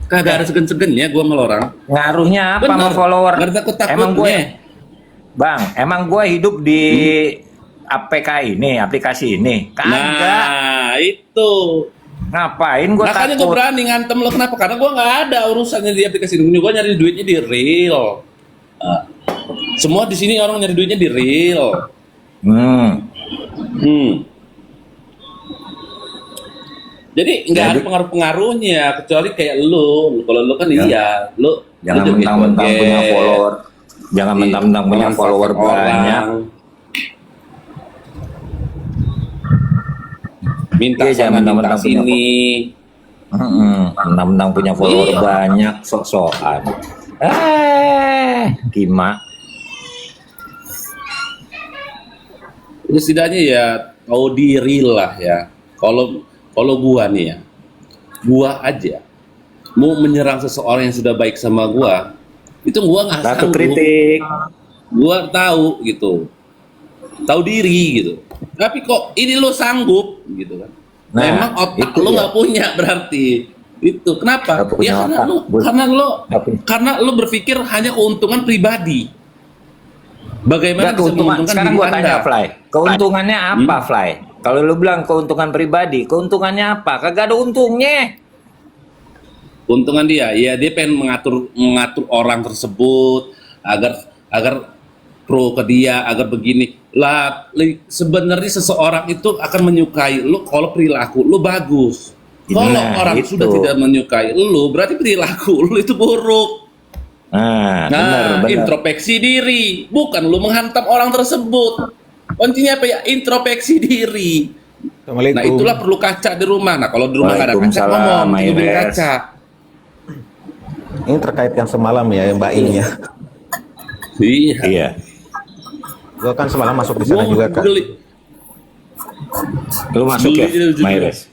Kagak ada segen-segennya gua sama orang. Ngaruhnya apa sama Bener. follower? Nggak ada Emang gue, takut-takutnya. Bang, emang gue hidup di APK ini, aplikasi ini. Kagak. Nah, itu. Ngapain gue Makanya gue takut? berani ngantem lo. Kenapa? Karena gue nggak ada urusannya di aplikasi ini. Gue nyari duitnya di real. Ah. Semua di sini orang nyari duitnya di real. Hmm. Jadi nggak ada Jadi- pengaruh-pengaruhnya kecuali kayak lu. Kalau lu kan iya, lu Jangan lu mentang-mentang joget-joget. punya follower. Jangan Iya, mentang-mentang punya memanfaatkan follower banyak. Minta Iya, jangan sana minta mentang-mentang punya sini. Mentang-mentang punya follower Iya. banyak, sok-sokan. Gimana? Ya, setidaknya ya tahu diri lah ya. Kalau gua nih ya, gua aja mau menyerang seseorang yang sudah baik sama gua, itu gua nggak Satu sanggup. kritik. Gua tahu gitu, tahu diri gitu. Tapi kok ini lo sanggup gitu kan? Nah, Memang otak itu lo dia. nggak punya berarti. Itu kenapa? Nggak punya Ya otak. karena lo berpikir hanya keuntungan pribadi. Bagaimana Nggak, bisa keuntungan. menguntungkan Sekarang diri gua tanya, Anda? Fly. Keuntungannya apa, Fly? Kalau lu bilang keuntungan pribadi, keuntungannya apa? Kagak ada untungnya. Keuntungan dia, ya dia pengen mengatur orang tersebut agar pro ke dia, agar begini. Lah, sebenarnya seseorang itu akan menyukai lu kalau perilaku lu bagus. Kalau Nah, orang itu. sudah tidak menyukai lu, berarti perilaku lu itu buruk. Nah, Nah, benar. introspeksi diri, bukan lu menghantam orang tersebut. Kuncinya apa ya? Introspeksi diri. Assalamualaikum. Nah, itulah perlu kaca di rumah. Nah, kalau di rumah nggak ada kaca, Waalaikumsalam, ngomong, hidupin Maires. kaca. Ini terkait yang semalam ya, Mbak Im ya. Iya. Iya. Gua kan semalam masuk di sana juga kan. geli. Lu masuk ya, Jujur, jujur. Maires?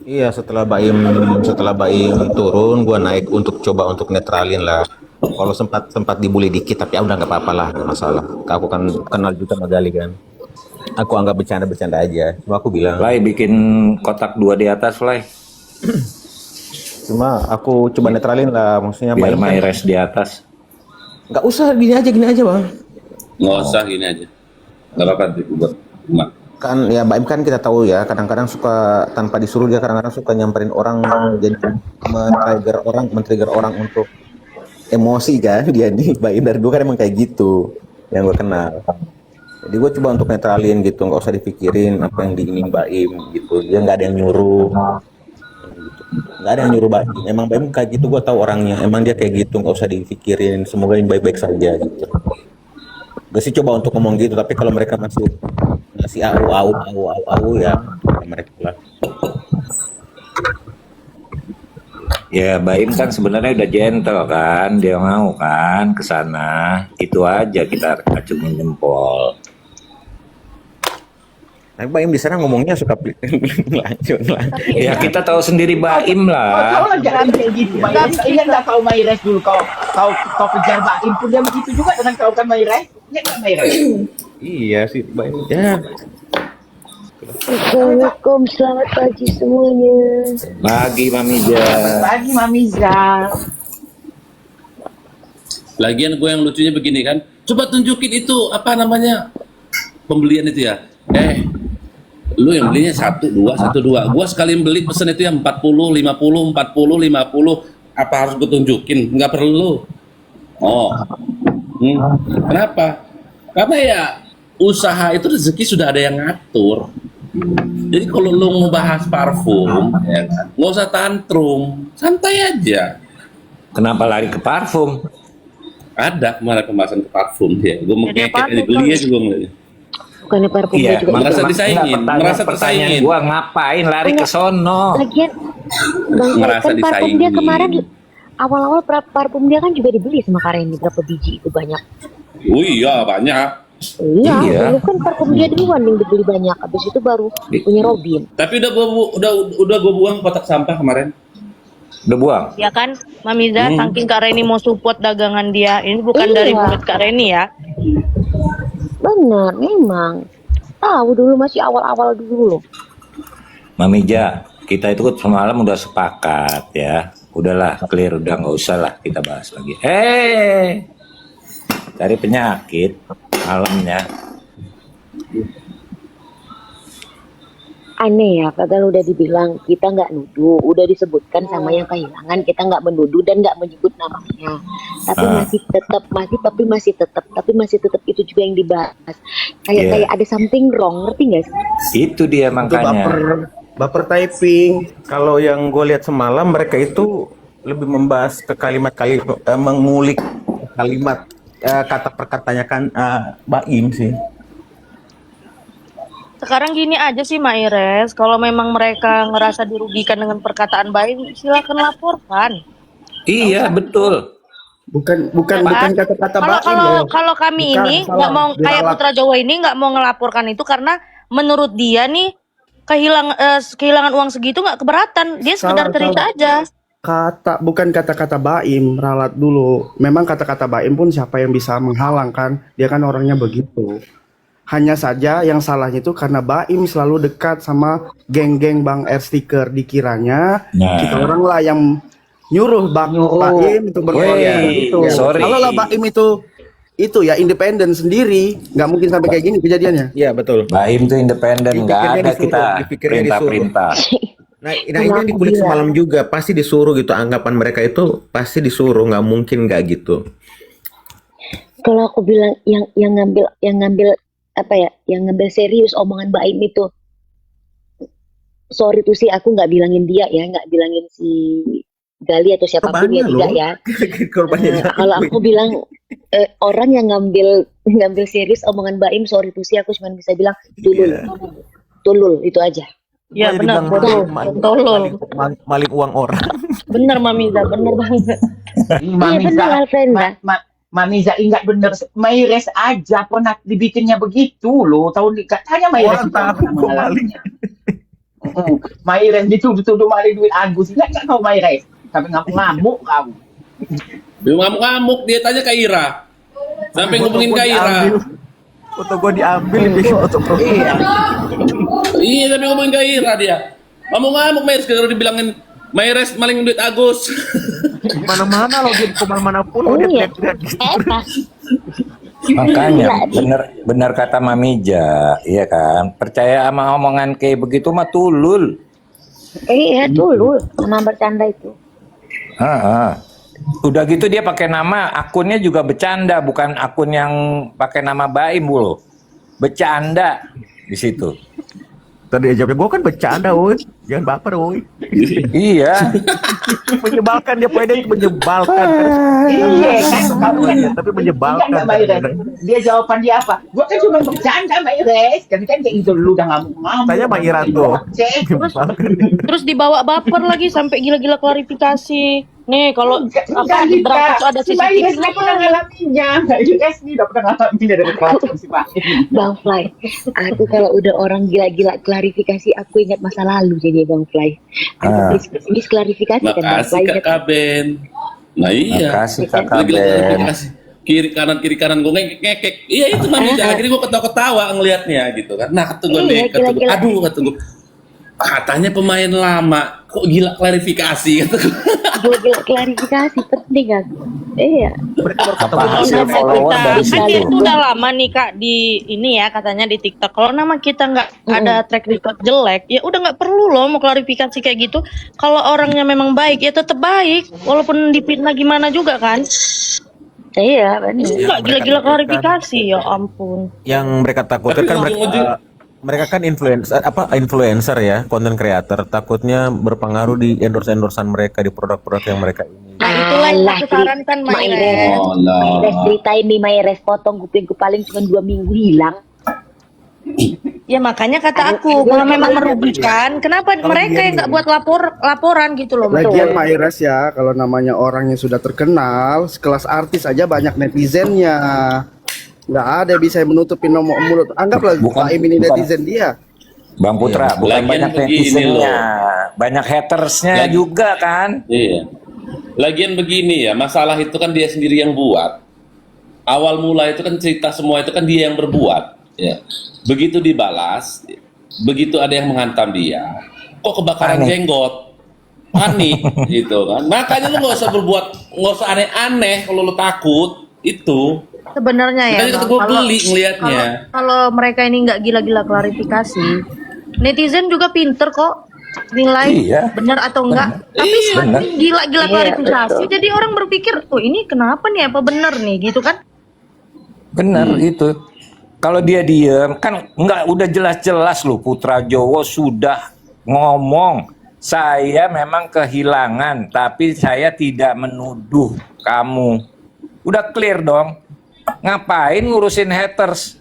Iya, setelah Mbak Im turun, gua naik untuk coba untuk netralin lah. Kalau sempat dibully dikit, tapi ya udah nggak apa-apa lah, nggak masalah. Aku kan kenal juga sama Gali kan. Aku anggap bercanda-bercanda aja. Cuma aku bilang, Fly bikin kotak 2 di atas, Fly. cuma aku coba netralin lah, maksudnya Mbak Biar Im kan, Maires di atas. nggak usah gini aja bang. Nggak usah gini aja. Nggak apa-apa dibuat rumah. Kan ya Mbak Im kan kita tahu ya, kadang-kadang suka tanpa disuruh dia kadang-kadang suka nyamperin orang, jadi men-trigger orang untuk emosi kan dia nih. Mbak Im dari dulu kan emang kayak gitu yang gue kenal. Jadi gue coba untuk netralin gitu, nggak usah dipikirin apa yang diingin Mbak Im gitu. Dia nggak ada yang nyuruh, nggak ada yang nyuruh Mbak Im. Emang Mbak Im kayak gitu, gue tahu orangnya. Emang dia kayak gitu, nggak usah dipikirin. Semoga ini baik-baik saja gitu. Gue sih coba untuk ngomong gitu, tapi kalau mereka masih au ya mereka lah. Ya, Baim kan sebenarnya udah gentle kan, dia mau kan ke sana. Itu aja kita acungin jempol. Tapi Mbak Im di sana ngomongnya suka lanjut. Ya kita tahu sendiri Baim lah. Kau lah jangan kayak gitu. Iya nggak kau Maires dulu kau kejar Baim pun dia begitu juga dengan kau kan Maires. Iya nggak Maires? Iya sih Mbak Im. Ya. Assalamualaikum, selamat pagi semuanya. Pagi Mamija. Selamat pagi Mamiza. Lagian gue yang lucunya begini kan, coba tunjukin itu apa namanya pembelian itu ya. Lu yang belinya 1, 2. Gua sekali beli pesen itu yang 40, 50, 40, 50. Apa harus gue tunjukin? Nggak perlu. Oh, kenapa? Karena ya usaha itu rezeki sudah ada yang ngatur. Jadi kalau lu mau bahas parfum, ya kan, nggak usah tantrum, santai aja. Kenapa lari ke parfum? Ada kemarin pembahasan ke parfum ya. Gue mau Ada ngekek aja, parfum, geli kan? aja gue ngeliatnya. Bukannya parfum Iya, juga merasa itu. disaingin, merasa pertanyaan tersaingin. gua ngapain lari ke sono? Lagian Bang Sai, Ngerasa kan parfum dia disaingin. kemarin awal-awal parfum dia kan juga dibeli sama Kareni berapa biji itu banyak. Oh iya banyak. Iya, Iya. dulu kan parfum dia duluan yang dibeli banyak, habis itu baru punya Robin. Tapi udah gue buang kotak sampah kemarin. Udah buang? Ya kan, Mamiza, saking Kak Reni mau support dagangan dia. Ini bukan Iya. dari mulut Kak Reni ya. Benar, memang. Tahu dulu masih awal-awal dulu loh. Mamija, kita itu semalam udah sepakat ya. Udahlah, clear, udah nggak usah lah kita bahas lagi. Cari penyakit malamnya. Aneh ya, padahal udah dibilang kita nggak nuduh, udah disebutkan sama yang kehilangan, kita nggak menuduh dan nggak menyebut namanya. Tapi masih tetap itu juga yang dibahas. Kayak ada something wrong, ngerti nggak sih? Itu dia Itu makanya. baper typing. Kalau yang gue lihat semalam mereka itu lebih membahas ke kalimat-kalimat, mengulik kalimat kata perkatanya kan Baim sih. Sekarang gini aja sih Maires, kalau memang mereka ngerasa dirugikan dengan perkataan Baim, silakan laporkan. Iya, betul. Bukan Pak, kata-kata kalau Baim kalau loh. kalau kami Bukan, ini salah. nggak mau kayak Diralat. Putra Jawa ini nggak mau ngelaporkan itu karena menurut dia nih kehilangan uang segitu nggak keberatan, dia sekedar Salah, cerita salah. aja. Bukan kata-kata Baim, ralat dulu. Memang kata-kata Baim pun siapa yang bisa menghalang kan? Dia kan orangnya begitu. Hanya saja yang salahnya itu karena Baim selalu dekat sama geng-geng Bang R Stiker, dikiranya Nah. kita orang lah yang nyuruh Baim untuk berkoalisi begitu. sorry. Kalau lah Baim itu ya independen sendiri, nggak mungkin sampai kayak gini kejadiannya. Iya betul. Baim tuh independen, nggak Dipikirnya ada disuruh, kita dipikirnya disuruh. perintah-perintah. Nah ini yang dikulik semalam juga pasti disuruh gitu. Anggapan mereka itu pasti disuruh, nggak mungkin nggak gitu. Kalau aku bilang yang ngambil apa ya, yang ngambil serius omongan Baim itu, sorry tuh sih aku nggak bilangin dia ya, nggak bilangin si Gali atau siapapun ya, tidak ya. Korbannya Kalau aku bilang orang yang ngambil serius omongan Baim, sorry tuh sih aku cuma bisa bilang tulul itu aja. Ya benar, bodoh, tolol. maling uang orang. Benar Mamiza, benar banget. Iya benar Alfrenda. Mamiza ingat bener, Maires aja pernah dibikinnya begitu loh. Tahun katanya Maires Orang juga tahu pernah kok maling. Maires dituduh maling duit Agus. Ingat nggak kau Maires? Sampai ngamuk-ngamuk kau. Dia ngamuk-ngamuk, dia tanya ke Ira. Sampai ngomongin ke Ira. Foto gue diambil bikin foto profil. Iya, sampai ngomongin ke Ira dia. Ngamuk-ngamuk Maires kalau dibilangin Maires maling duit Agus. Mana-mana lo dia kemana-mana pun lo dia Iya. teriak-teriak gitu. Pas. Makanya benar kata Mamija, iya kan? Percaya sama omongan kayak begitu mah tulul. Iya tulul sama bercanda itu. Udah gitu dia pakai nama, akunnya juga bercanda, bukan akun yang pakai nama Baim loh. Bercanda di situ. Tadi dia jawabnya gue kan bercanda woi. Jangan baper woi. Iya. Menyebalkan dia pede menyebalkan. Iya kan kau kan. Tapi Ingat menyebalkan. nggak Maires? Dia jawaban dia apa? Gua kan cuma bercanda Maires. Kan kayak itu lu udah ngamuk-ngamuk. Tanya Mbak Ira tuh. Terus dibawa baper lagi sampai gila-gila klarifikasi. Nih kalau apa di berangkat tuh ada si Maires CCTV. nggak pernah ngalaminnya. Maires nih udah pernah ngalamin dari klarifikasi si Pak. Bang Fly, aku kalau udah orang gila-gila klarifikasi aku ingat masa lalu jadi Bang Fly. Habis klarifikasi kan Bang Makasih Fly. Kak Kaben. Nah iya. Makasih Kak Lagi Ben. klarifikasi. Kiri kanan gue ngekek. Iya itu Mamiza. Akhirnya gue ketawa-ketawa ngelihatnya gitu kan. Nah kata gue Iya, gila-gila. aduh kata gue. Katanya pemain lama, kok gila klarifikasi kata gue. Gila klarifikasi penting kan. Iya. Apa hasil follower dari Kan situ? dia itu udah lama nih Kak di ini ya katanya di TikTok. Kalau nama kita nggak ada track record jelek, ya udah nggak perlu loh mau klarifikasi kayak gitu. Kalau orangnya memang baik ya tetap baik, walaupun dipitnah gimana juga kan. Iya benar. Nggak gila-gila klarifikasi ya ampun. Yang mereka takutkan kan mereka kan influencer ya, content creator, takutnya berpengaruh di endorse-endorsean mereka di produk-produk yang mereka ini. Nah itulah yang aku sarankan Maires. Maires ceritain nih Maires potong kupingku paling cuma 2 minggu hilang. Ya makanya kata aku kalau memang merugikan, kenapa mereka yang nggak buat laporan gitu loh? Lagian Maires ya, kalau namanya orang yang sudah terkenal, sekelas artis aja banyak netizennya. Nggak ada yang bisa menutupin nomor mulut. Anggaplah Baim ini netizen dia. Bang Putra, bukan Lagian banyak begini netizennya, banyak hatersnya juga kan. Iya. Lagian begini ya, masalah itu kan dia sendiri yang buat. Awal mula itu kan cerita semua itu kan dia yang berbuat. Ya. Begitu dibalas, begitu ada yang menghantam dia, kok kebakaran Panik. jenggot. panik gitu kan. Makanya lu nggak usah aneh-aneh kalau lu takut itu. Sebenarnya ya, Makanya kata Bang, gue geli ngelihatnya. kalau mereka ini nggak gila-gila klarifikasi, netizen juga pinter kok nilai Iya. benar atau enggak. Tapi Iya, semakin gila-gila Iya, klarifikasi, betul. jadi orang berpikir, oh ini kenapa nih, apa benar nih, gitu kan? Benar itu. Kalau dia diem kan nggak, udah jelas-jelas loh Putra Jowo sudah ngomong, saya memang kehilangan tapi saya tidak menuduh kamu. Udah clear dong. Ngapain ngurusin haters?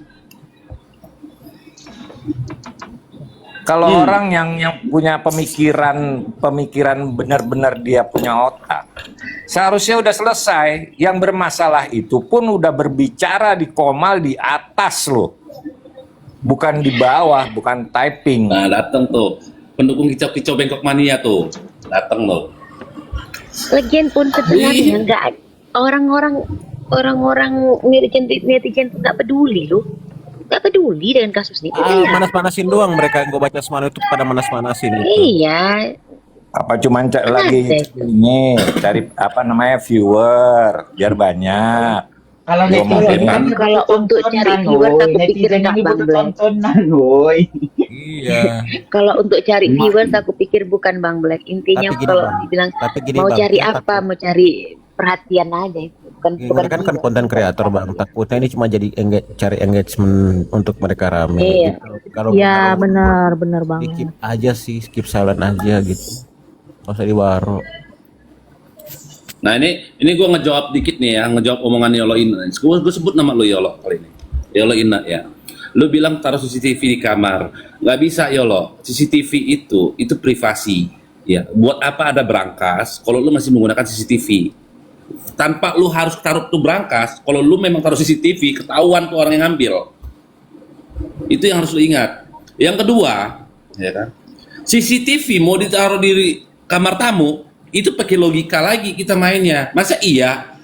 Kalau orang yang punya pemikiran benar-benar dia punya otak, seharusnya udah selesai. Yang bermasalah itu pun udah berbicara di Komal di atas loh, bukan di bawah, bukan typing. Nah datang tuh pendukung kicau-kicau bengkok mania tuh, datang loh. Lagian pun sebenarnya nggak, orang-orang netizen tuh nggak peduli loh, nggak peduli dengan kasus ini. Manas-manasin doang mereka, gue baca semalam itu pada manas-manasin gitu. Iya, Apa cuman lagi ini cari apa namanya viewer biar banyak. Kalau Yo, netizen kan ini kalau butuh untuk cari tontonan, viewer, woy. aku pikir Netizen nggak ini butuh Bang Blank. tontonan, woy. Iya. Kalau untuk cari viewers aku pikir bukan Bang Black. Intinya Tapi gini, kalau Bang. dibilang Tapi gini, mau Bang, cari kita apa, mau cari perhatian aja itu. Bukan mereka kan viewers. konten kreator Bang, takutnya ini cuma jadi cari engagement untuk mereka rame Iya. gitu. Kalau Ya benar Bang. di skip aja sih, skip silent aja gitu, nggak usah diwaro. Nah ini gue ngejawab dikit nih ya, ngejawab omongan Yolo Ina. Gue sebut nama lu Yolo kali ini. Yolo Ina ya. Lu bilang taruh CCTV di kamar. Nggak bisa Yolo. CCTV itu privasi. Ya. Buat apa ada brankas kalau lu masih menggunakan CCTV? Tanpa lu harus taruh tuh brankas, kalau lu memang taruh CCTV, ketahuan tuh orang yang ngambil. Itu yang harus lu ingat. Yang kedua, ya kan? CCTV mau ditaruh di kamar tamu, itu pakai logika lagi kita mainnya. Masa iya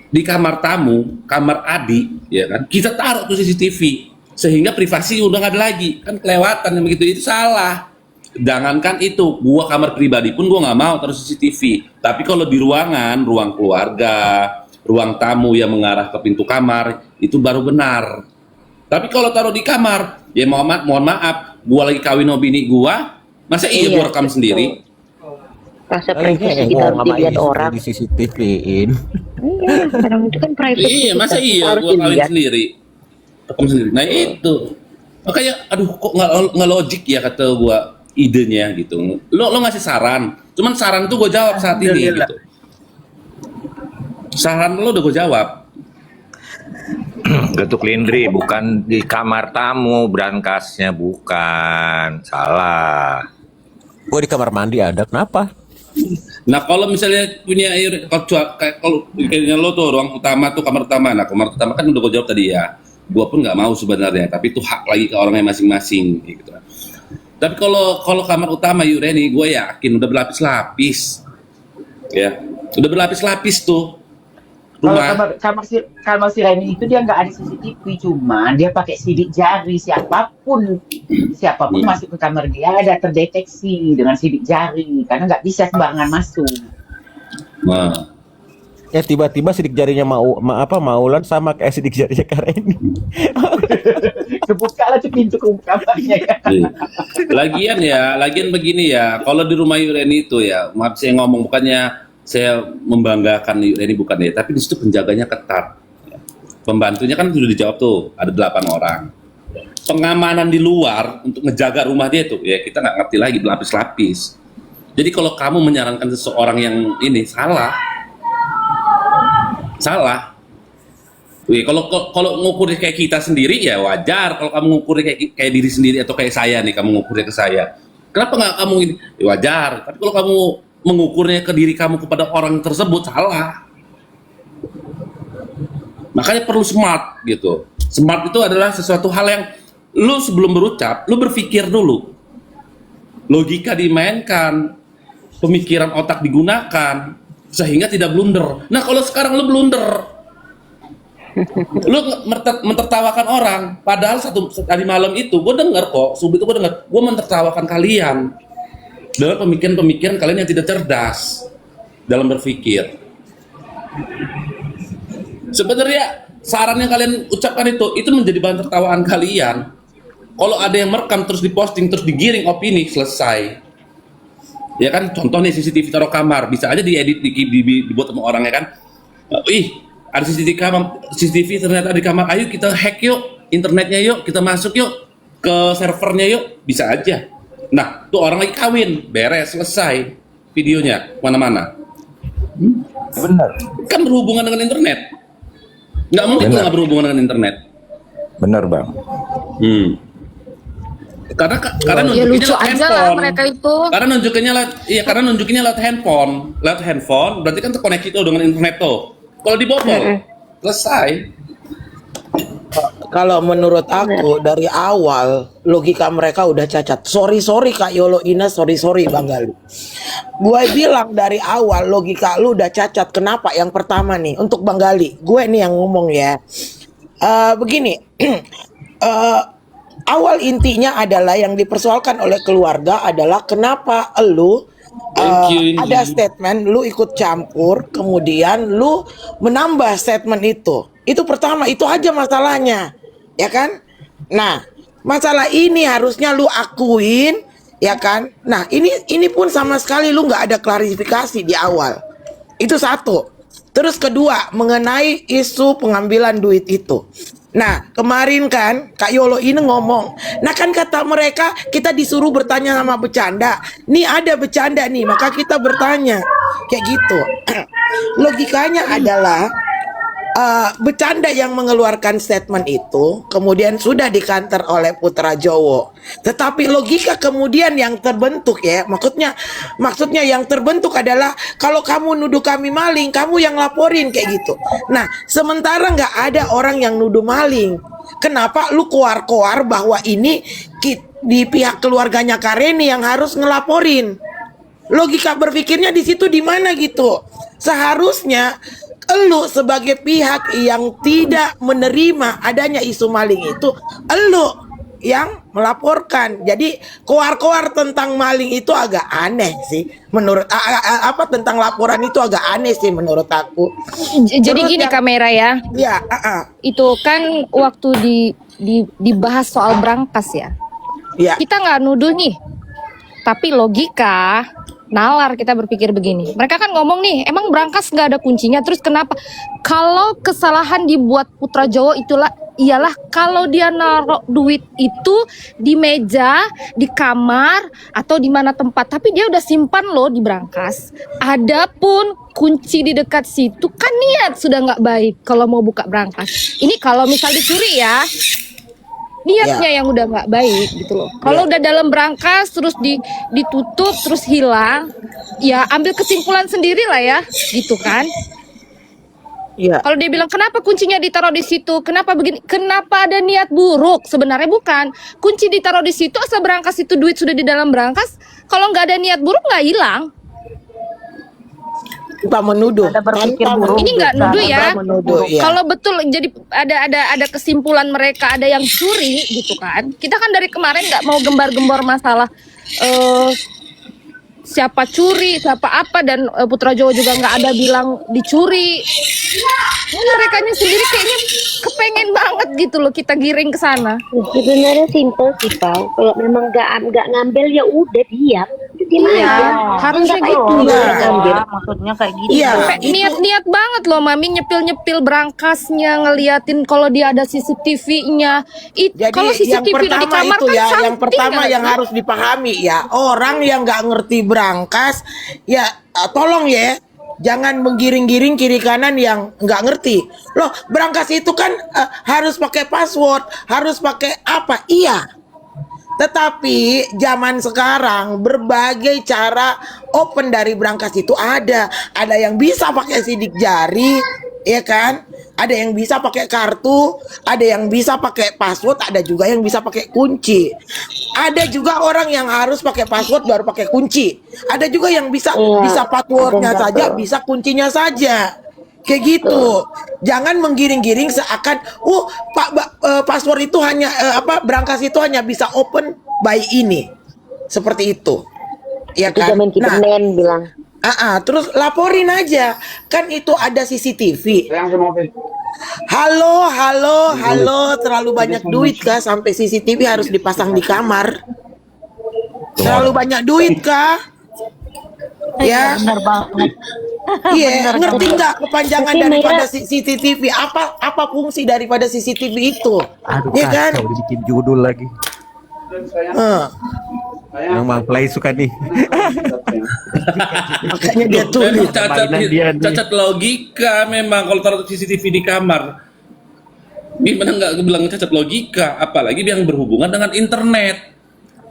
di kamar tamu, kamar Adi, ya kan? Kita taruh tuh CCTV sehingga privasi udah nggak ada lagi. Kan kelewatan yang begitu, itu salah. Jangankan itu, gua kamar pribadi pun gua nggak mau taruh CCTV. Tapi kalau di ruangan, ruang keluarga, ruang tamu yang mengarah ke pintu kamar, itu baru benar. Tapi kalau taruh di kamar, ya mohon maaf, gua lagi kawin sama bini gua, masa iya gua rekam betul. sendiri? Rasa privasi kita harus dilihat orang. di CCTV-in. Iya, kadang itu kan privasi Iya, kita, masa kita iya harus gua kawin dilihat. sendiri? Rekam sendiri. Nah itu. Makanya, aduh kok nggak logik ya kata gua idenya gitu. Lo ngasih saran, cuman saran itu gua jawab saat ini gitu. Saran lo udah gua jawab. Getuk Lindri bukan di kamar tamu, brankasnya bukan, salah. Gue di kamar mandi ada, kenapa? Nah kalau misalnya punya air, kalau kayaknya lo tuh ruang utama tuh kamar utama, nah kamar utama kan udah gue jawab tadi ya, gue pun nggak mau sebenarnya, tapi itu hak lagi ke orangnya masing-masing gitu. Tapi kalau kamar utama Yureni, gue yakin udah berlapis-lapis, ya, udah berlapis-lapis tuh Kalau rumah. kamar si Reni itu dia nggak ada CCTV, cuman dia pakai sidik jari. Siapapun masuk ke kamar dia ada terdeteksi dengan sidik jari, karena nggak bisa sembarangan masuk. Nah, Ya tiba-tiba sidik jarinya Maulan sama kayak sidik jarinya Kareni. Kebukalah tuh pintu ke kamarnya ya. lagian begini ya, kalau di rumah Yureni itu ya, maaf saya ngomong bukannya saya membanggakan Yureni bukan ya, tapi di situ penjaganya ketat. Pembantunya kan sudah dijawab tuh, ada 8 orang. Pengamanan di luar untuk ngejaga rumah dia tuh, ya kita nggak ngerti lagi, berlapis-lapis. Jadi kalau kamu menyarankan seseorang yang ini salah. Wih, kalau ngukurnya kayak kita sendiri ya wajar. Kalau kamu ngukurnya kayak diri sendiri atau kayak saya nih, kamu ngukurnya ke saya. Kenapa nggak kamu ini? Ya wajar. Tapi kalau kamu mengukurnya ke diri kamu kepada orang tersebut salah. Makanya perlu smart gitu. Smart itu adalah sesuatu hal yang lu sebelum berucap, lu berpikir dulu. Logika dimainkan, pemikiran otak digunakan sehingga tidak blunder. Nah, kalau sekarang lu blunder, lu mentertawakan orang, padahal tadi malam itu gue denger kok, subuh itu gue denger, gue mentertawakan kalian. dengan pemikiran-pemikiran kalian yang tidak cerdas dalam berpikir. Sebenarnya saran yang kalian ucapkan itu menjadi bahan tertawaan kalian. Kalau ada yang merekam terus diposting terus digiring opini, selesai. Ya kan, contoh nih CCTV taruh kamar, bisa aja diedit, dibuat sama orang, ya kan. Ada CCTV ternyata di kamar, ayo kita hack yuk internetnya, yuk kita masuk yuk ke servernya yuk, bisa aja. Nah, tuh orang lagi kawin, beres, selesai videonya mana-mana. Benar. Kan berhubungan dengan internet. Nggak mungkin Benar. nggak berhubungan dengan internet. Benar, Bang. Karena Ya nunjukinnya lucu lewat aja lah handphone. mereka itu. Karena nunjukinnya lewat handphone. Lewat handphone berarti kan terkoneksi tuh dengan internet tuh. Kalau dibobol, selesai. Kalau menurut aku dari awal logika mereka udah cacat. Sorry Kak Yolo Ina, sorry Bang Galuh. Gue bilang dari awal logika lu udah cacat. Kenapa? Yang pertama nih untuk Bang Gali, gue nih yang ngomong ya. Begini, awal intinya adalah yang dipersoalkan oleh keluarga adalah kenapa lu Thank you, ada Indi. statement lu ikut campur, kemudian lu menambah statement itu. Itu pertama, itu aja masalahnya, ya kan? Nah, masalah ini harusnya lu akuin, ya kan? Nah, ini pun sama sekali lu nggak ada klarifikasi di awal. Itu satu. Terus kedua, mengenai isu pengambilan duit itu. Nah, kemarin kan Kak Yolo ini ngomong, nah kan kata mereka kita disuruh bertanya sama bercanda. Nih ada bercanda nih, maka kita bertanya. Kayak gitu. Logikanya adalah bercanda yang mengeluarkan statement itu kemudian sudah dikanter oleh Putra Jowo. Tetapi logika kemudian yang terbentuk ya, maksudnya yang terbentuk adalah kalau kamu nuduh kami maling, kamu yang laporin kayak gitu. Nah, sementara nggak ada orang yang nuduh maling. Kenapa lu koar-koar bahwa ini di pihak keluarganya Kareni yang harus ngelaporin? Logika berpikirnya di situ di mana gitu? Seharusnya elu sebagai pihak yang tidak menerima adanya isu maling itu, elu yang melaporkan. Jadi koar-koar tentang maling itu agak aneh sih menurut tentang laporan itu agak aneh sih menurut aku. Jadi Terus gini yang- kamera ya. Ya, Itu kan waktu dibahas soal Brankas ya. ya. Kita nggak nuduh nih. Tapi logika nalar kita berpikir begini. Mereka kan ngomong nih, emang Brankas nggak ada kuncinya. Terus kenapa? Kalau kesalahan dibuat Putra Jowo ialah kalau dia naruh duit itu di meja, di kamar atau di mana tempat. Tapi dia udah simpan loh di Brankas. Adapun kunci di dekat situ kan niat sudah nggak baik kalau mau buka Brankas. Ini kalau misal dicuri ya. Niatnya yang udah nggak baik gitu loh. Kalau udah dalam Brankas terus ditutup terus hilang, ya ambil kesimpulan sendiri lah ya, gitu kan? Iya. Kalau dia bilang kenapa kuncinya ditaruh di situ, kenapa begini, kenapa ada niat buruk? Sebenarnya bukan. Kunci ditaruh di situ asal Brankas itu duit sudah di dalam Brankas. Kalau nggak ada niat buruk nggak hilang. Tanpa menuduh. Ada berpikir buruk. Ini nggak nuduh ya. Tanpa menuduh, ya. Kalau betul jadi ada kesimpulan mereka ada yang curi gitu kan. Kita kan dari kemarin nggak mau gembar-gembor masalah siapa curi, siapa apa dan Putra Jowo juga nggak ada bilang dicuri. Merekanya sendiri kayaknya kepengen banget gitu loh kita giring ke sana. Sebenarnya simple sih, Pau. Kalau memang nggak ngambil ya udah diam. Diam Iya, aja. harusnya Nggak gitu. apa-apa, Iya. nggak ngambil. Maksudnya kayak gitu. Iya, Sampai niat-niat banget loh Mami nyepil-nyepil Brankasnya ngeliatin kalau dia ada CCTV-nya. Jadi Kalau yang CCTV udah di pertama kamar itu kan ya, yang something pertama nggak yang sih? harus dipahami ya, orang yang nggak ngerti Brankas, ya tolong ya, jangan menggiring-giring kiri kanan yang nggak ngerti. Loh, Brankas itu kan harus pakai password, harus pakai apa? Iya. Tetapi zaman sekarang berbagai cara open dari Brankas itu ada. Ada yang bisa pakai sidik jari, ya kan? Ada yang bisa pakai kartu, ada yang bisa pakai password, ada juga yang bisa pakai kunci. Ada juga orang yang harus pakai password baru pakai kunci. Ada juga yang bisa Iya, bisa passwordnya ada yang saja, nggak. bisa kuncinya saja. Kayak gitu. Jangan menggiring-giring seakan password itu hanya Brankas itu hanya bisa open by ini. Seperti itu. ya Itu kan? zaman kita Nah, men bilang. terus laporin aja, kan itu ada CCTV. Halo, halo, halo, terlalu banyak duit kah sampai CCTV harus dipasang di kamar? Terlalu banyak duit kah? Ya, Benar banget. iya, Benar ngerti banget. nggak kepanjangan Tapi daripada Mira, CCTV? Apa fungsi daripada CCTV itu? Aduh, Ya kan? kacau dibikin judul lagi. Eh, Yang Bang Play suka nih. makanya dia Memang tulis. Mainan dia nih. cacat logika memang kalau taruh CCTV di kamar. Gimana nggak bilang cacat logika, apalagi yang berhubungan dengan internet.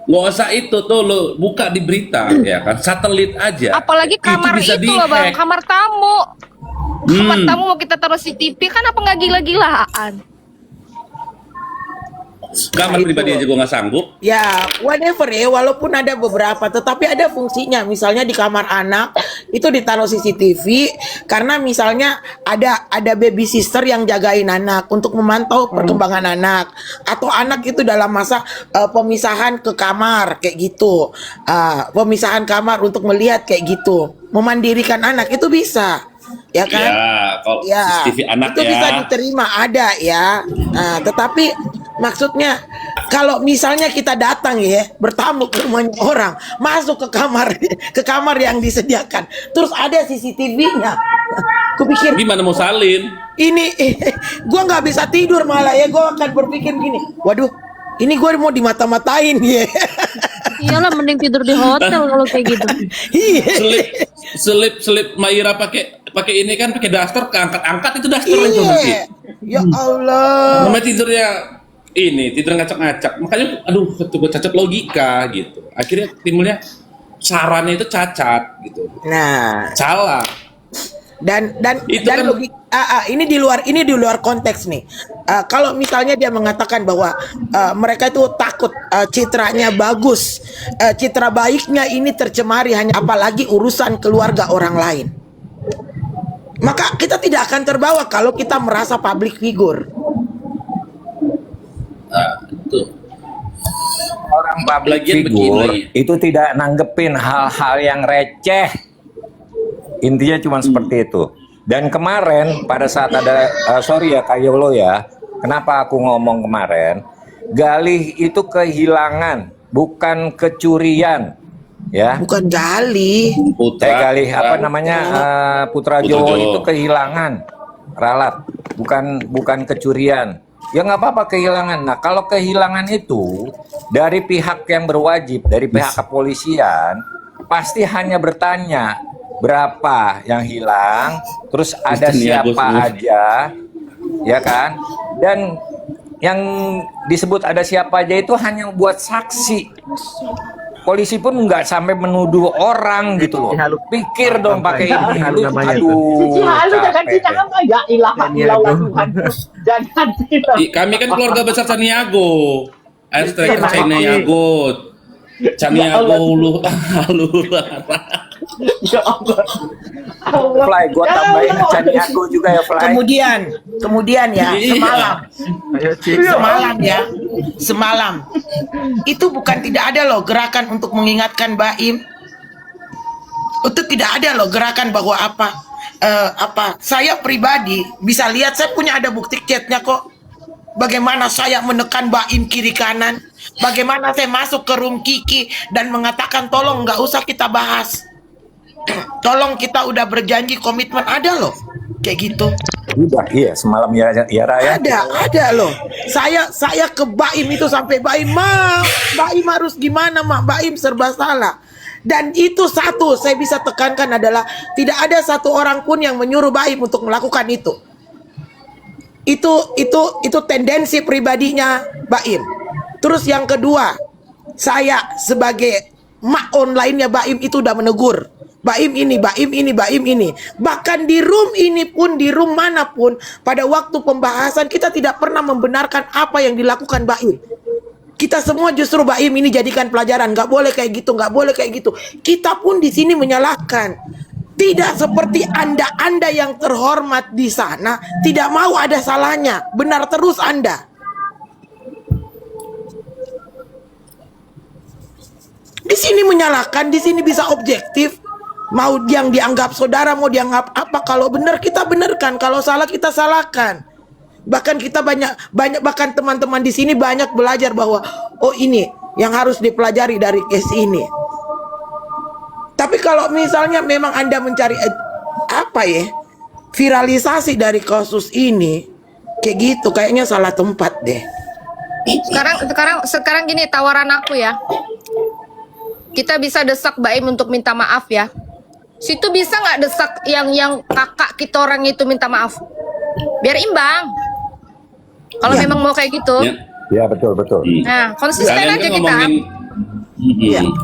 Nggak usah itu tuh lo buka di berita ya kan, satelit aja. Apalagi kamar bisa itu loh bang, dihack. kamar tamu. Kamar Hmm. tamu mau kita taruh CCTV kan apa nggak gila-gilaan? Kamar pribadi aja gua nggak sanggup. Ya, whatever ya, walaupun ada beberapa, tetapi ada fungsinya. Misalnya di kamar anak itu ditaruh CCTV karena misalnya ada baby sister yang jagain anak untuk memantau perkembangan anak, atau anak itu dalam masa pemisahan ke kamar kayak gitu, pemisahan kamar untuk melihat kayak gitu, memandirikan anak itu bisa, ya kan? Ya, kalau Ya, CCTV anak itu ya. bisa diterima, ada ya. Nah, tetapi maksudnya kalau misalnya kita datang ya, bertamu ke rumahnya orang, masuk ke kamar yang disediakan, terus ada CCTV-nya. Kupikir Gimana mau salin? ini gua nggak bisa tidur malah ya, gua akan berpikir gini, waduh, ini gua mau dimata-matain ya. Iyalah mending tidur di hotel kalau kayak gitu. Iya. Selip Maira pakai ini kan, pakai daster, keangkat-angkat itu daster itu nanti. Iya. Ya Allah. Namanya tidurnya ini tidur ngacak-ngacak, makanya aduh gue cacat logika gitu, akhirnya timbulnya sarannya itu cacat gitu, Nah, salah. dan Itu dan kan- ini di luar konteks nih. Kalau misalnya dia mengatakan bahwa mereka itu takut citranya bagus, citra baiknya ini tercemari, hanya apalagi urusan keluarga orang lain, maka kita tidak akan terbawa kalau kita merasa public figure. Itu Orang public Lagian figure begini. itu tidak nanggepin hal-hal yang receh. Intinya cuma seperti itu. Dan kemarin pada saat ada sorry ya Kak Yolo ya, kenapa aku ngomong kemarin? Galih itu kehilangan, bukan kecurian, ya. Bukan gali. Putra Galih apa namanya Putra Putra Jawa Jawa. itu kehilangan ralat, bukan kecurian. Ya nggak apa-apa kehilangan. Nah kalau kehilangan itu dari pihak yang berwajib, dari pihak kepolisian, pasti hanya bertanya berapa yang hilang, terus ada Mr. Niago siapa semua. aja, ya kan? Dan yang disebut ada siapa aja itu hanya buat saksi. Polisi pun nggak sampai menuduh orang gitu loh. Pikir dong pakai ini. Halu namanya tuh. Cici halu jangan capek kita deh. apa ya ilaha illallah Tuhan. Jangan kita. Kami kan keluarga besar Caniago, Air Striker Caniago, Caniago hulu. Ya Allah. Allah. Fly, gua Ya tambahin Allah. Caniago juga ya Fly. Kemudian ya, Iya. semalam itu bukan tidak ada loh gerakan untuk mengingatkan Baim. Itu tidak ada loh gerakan bahwa saya pribadi bisa lihat, saya punya ada bukti chatnya kok, bagaimana saya menekan Baim kiri kanan, bagaimana saya masuk ke room Kiki dan mengatakan tolong nggak usah kita bahas, tolong kita udah berjanji komitmen, ada loh kayak gitu. Udah, iya semalam ya Raya. Ada loh. Saya ke Baim itu sampai Baim harus gimana Baim serba salah. Dan itu satu saya bisa tekankan adalah tidak ada satu orang pun yang menyuruh Baim untuk melakukan itu. Itu tendensi pribadinya Baim. Terus yang kedua, saya sebagai mak online-nya Baim itu udah menegur. Baim ini. Bahkan di room ini pun, di room manapun, pada waktu pembahasan kita tidak pernah membenarkan apa yang dilakukan Baim. Kita semua justru Baim ini jadikan pelajaran, nggak boleh kayak gitu, nggak boleh kayak gitu. Kita pun di sini menyalahkan. Tidak seperti Anda yang terhormat di sana, tidak mau ada salahnya, benar terus Anda. Di sini menyalahkan, di sini bisa objektif. Mau yang dianggap saudara, mau dianggap apa, kalau benar kita benarkan, kalau salah kita salahkan. Bahkan kita bahkan teman-teman di sini banyak belajar bahwa oh ini yang harus dipelajari dari case ini. Tapi kalau misalnya memang Anda mencari viralisasi dari kasus ini kayak gitu, kayaknya salah tempat deh. Sekarang gini tawaran aku ya. Kita bisa desak Baim untuk minta maaf ya. Situ bisa nggak desak yang kakak kita orang itu minta maaf? Biar imbang. Kalau memang mau kayak gitu. Ya betul. Nah, konsisten Kalian aja kan kita.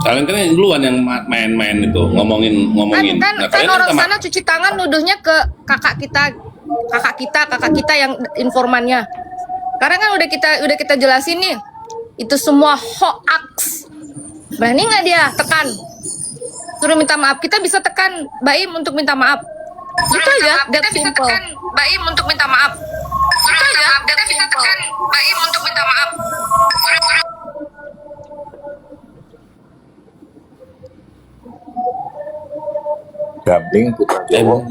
Kalian kan duluan yang main-main itu ngomongin. Kan Nah, kalian orang minta sana cuci tangan nuduhnya ke kakak kita yang informannya. Sekarang kan udah kita jelasin nih. Itu semua hoax. Berani nggak dia tekan? Suruh minta maaf. Kita bisa tekan Baim untuk minta maaf. Itu aja. Kita bisa tekan Baim untuk minta maaf. Itu aja. Kita bisa tekan Baim untuk minta maaf. Gabling Putra Jawa.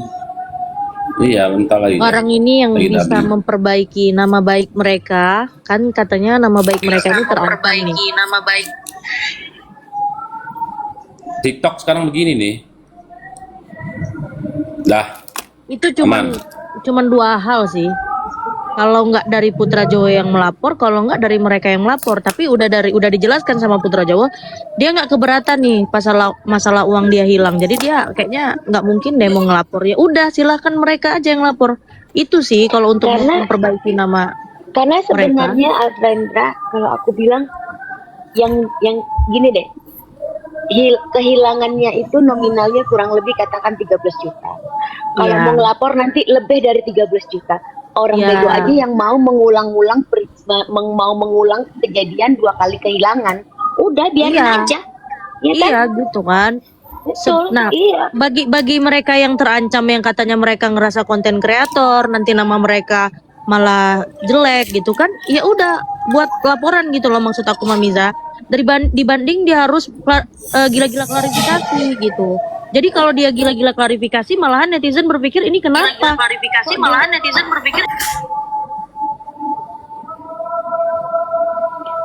Iya, bentar lagi. Orang ini yang Lagi bisa dubbing. memperbaiki nama baik mereka, kan katanya nama baik mereka ini terancam nih. nama baik. TikTok sekarang begini nih. Dah. Itu cuman dua hal sih. Kalau nggak dari Putra Jawa yang melapor, kalau nggak dari mereka yang melapor. Tapi udah dijelaskan sama Putra Jawa, dia nggak keberatan nih masalah uang dia hilang. Jadi dia kayaknya nggak mungkin deh mau ngelapor. Ya udah silahkan mereka aja yang lapor. Itu sih kalau untuk memperbaiki nama. Karena sebenarnya Alfrendra, kalau aku bilang yang gini deh, kehilangannya itu nominalnya kurang lebih katakan 13 juta. Kalau Iya. mau ngelapor nanti lebih dari 13 juta. Orang Iya. bego aja yang mau mengulang kejadian 2 kali kehilangan, udah biarin Iya. aja. Ya kan? Iya gitu kan. Betul. Nah, Iya. bagi mereka yang terancam yang katanya mereka ngerasa konten kreator, nanti nama mereka malah jelek gitu kan, ya udah buat laporan gitu loh, maksud aku Mamiza. Dibanding dia harus gila-gila klarifikasi gitu. Jadi kalau dia gila-gila klarifikasi, malahan netizen berpikir ini kenapa?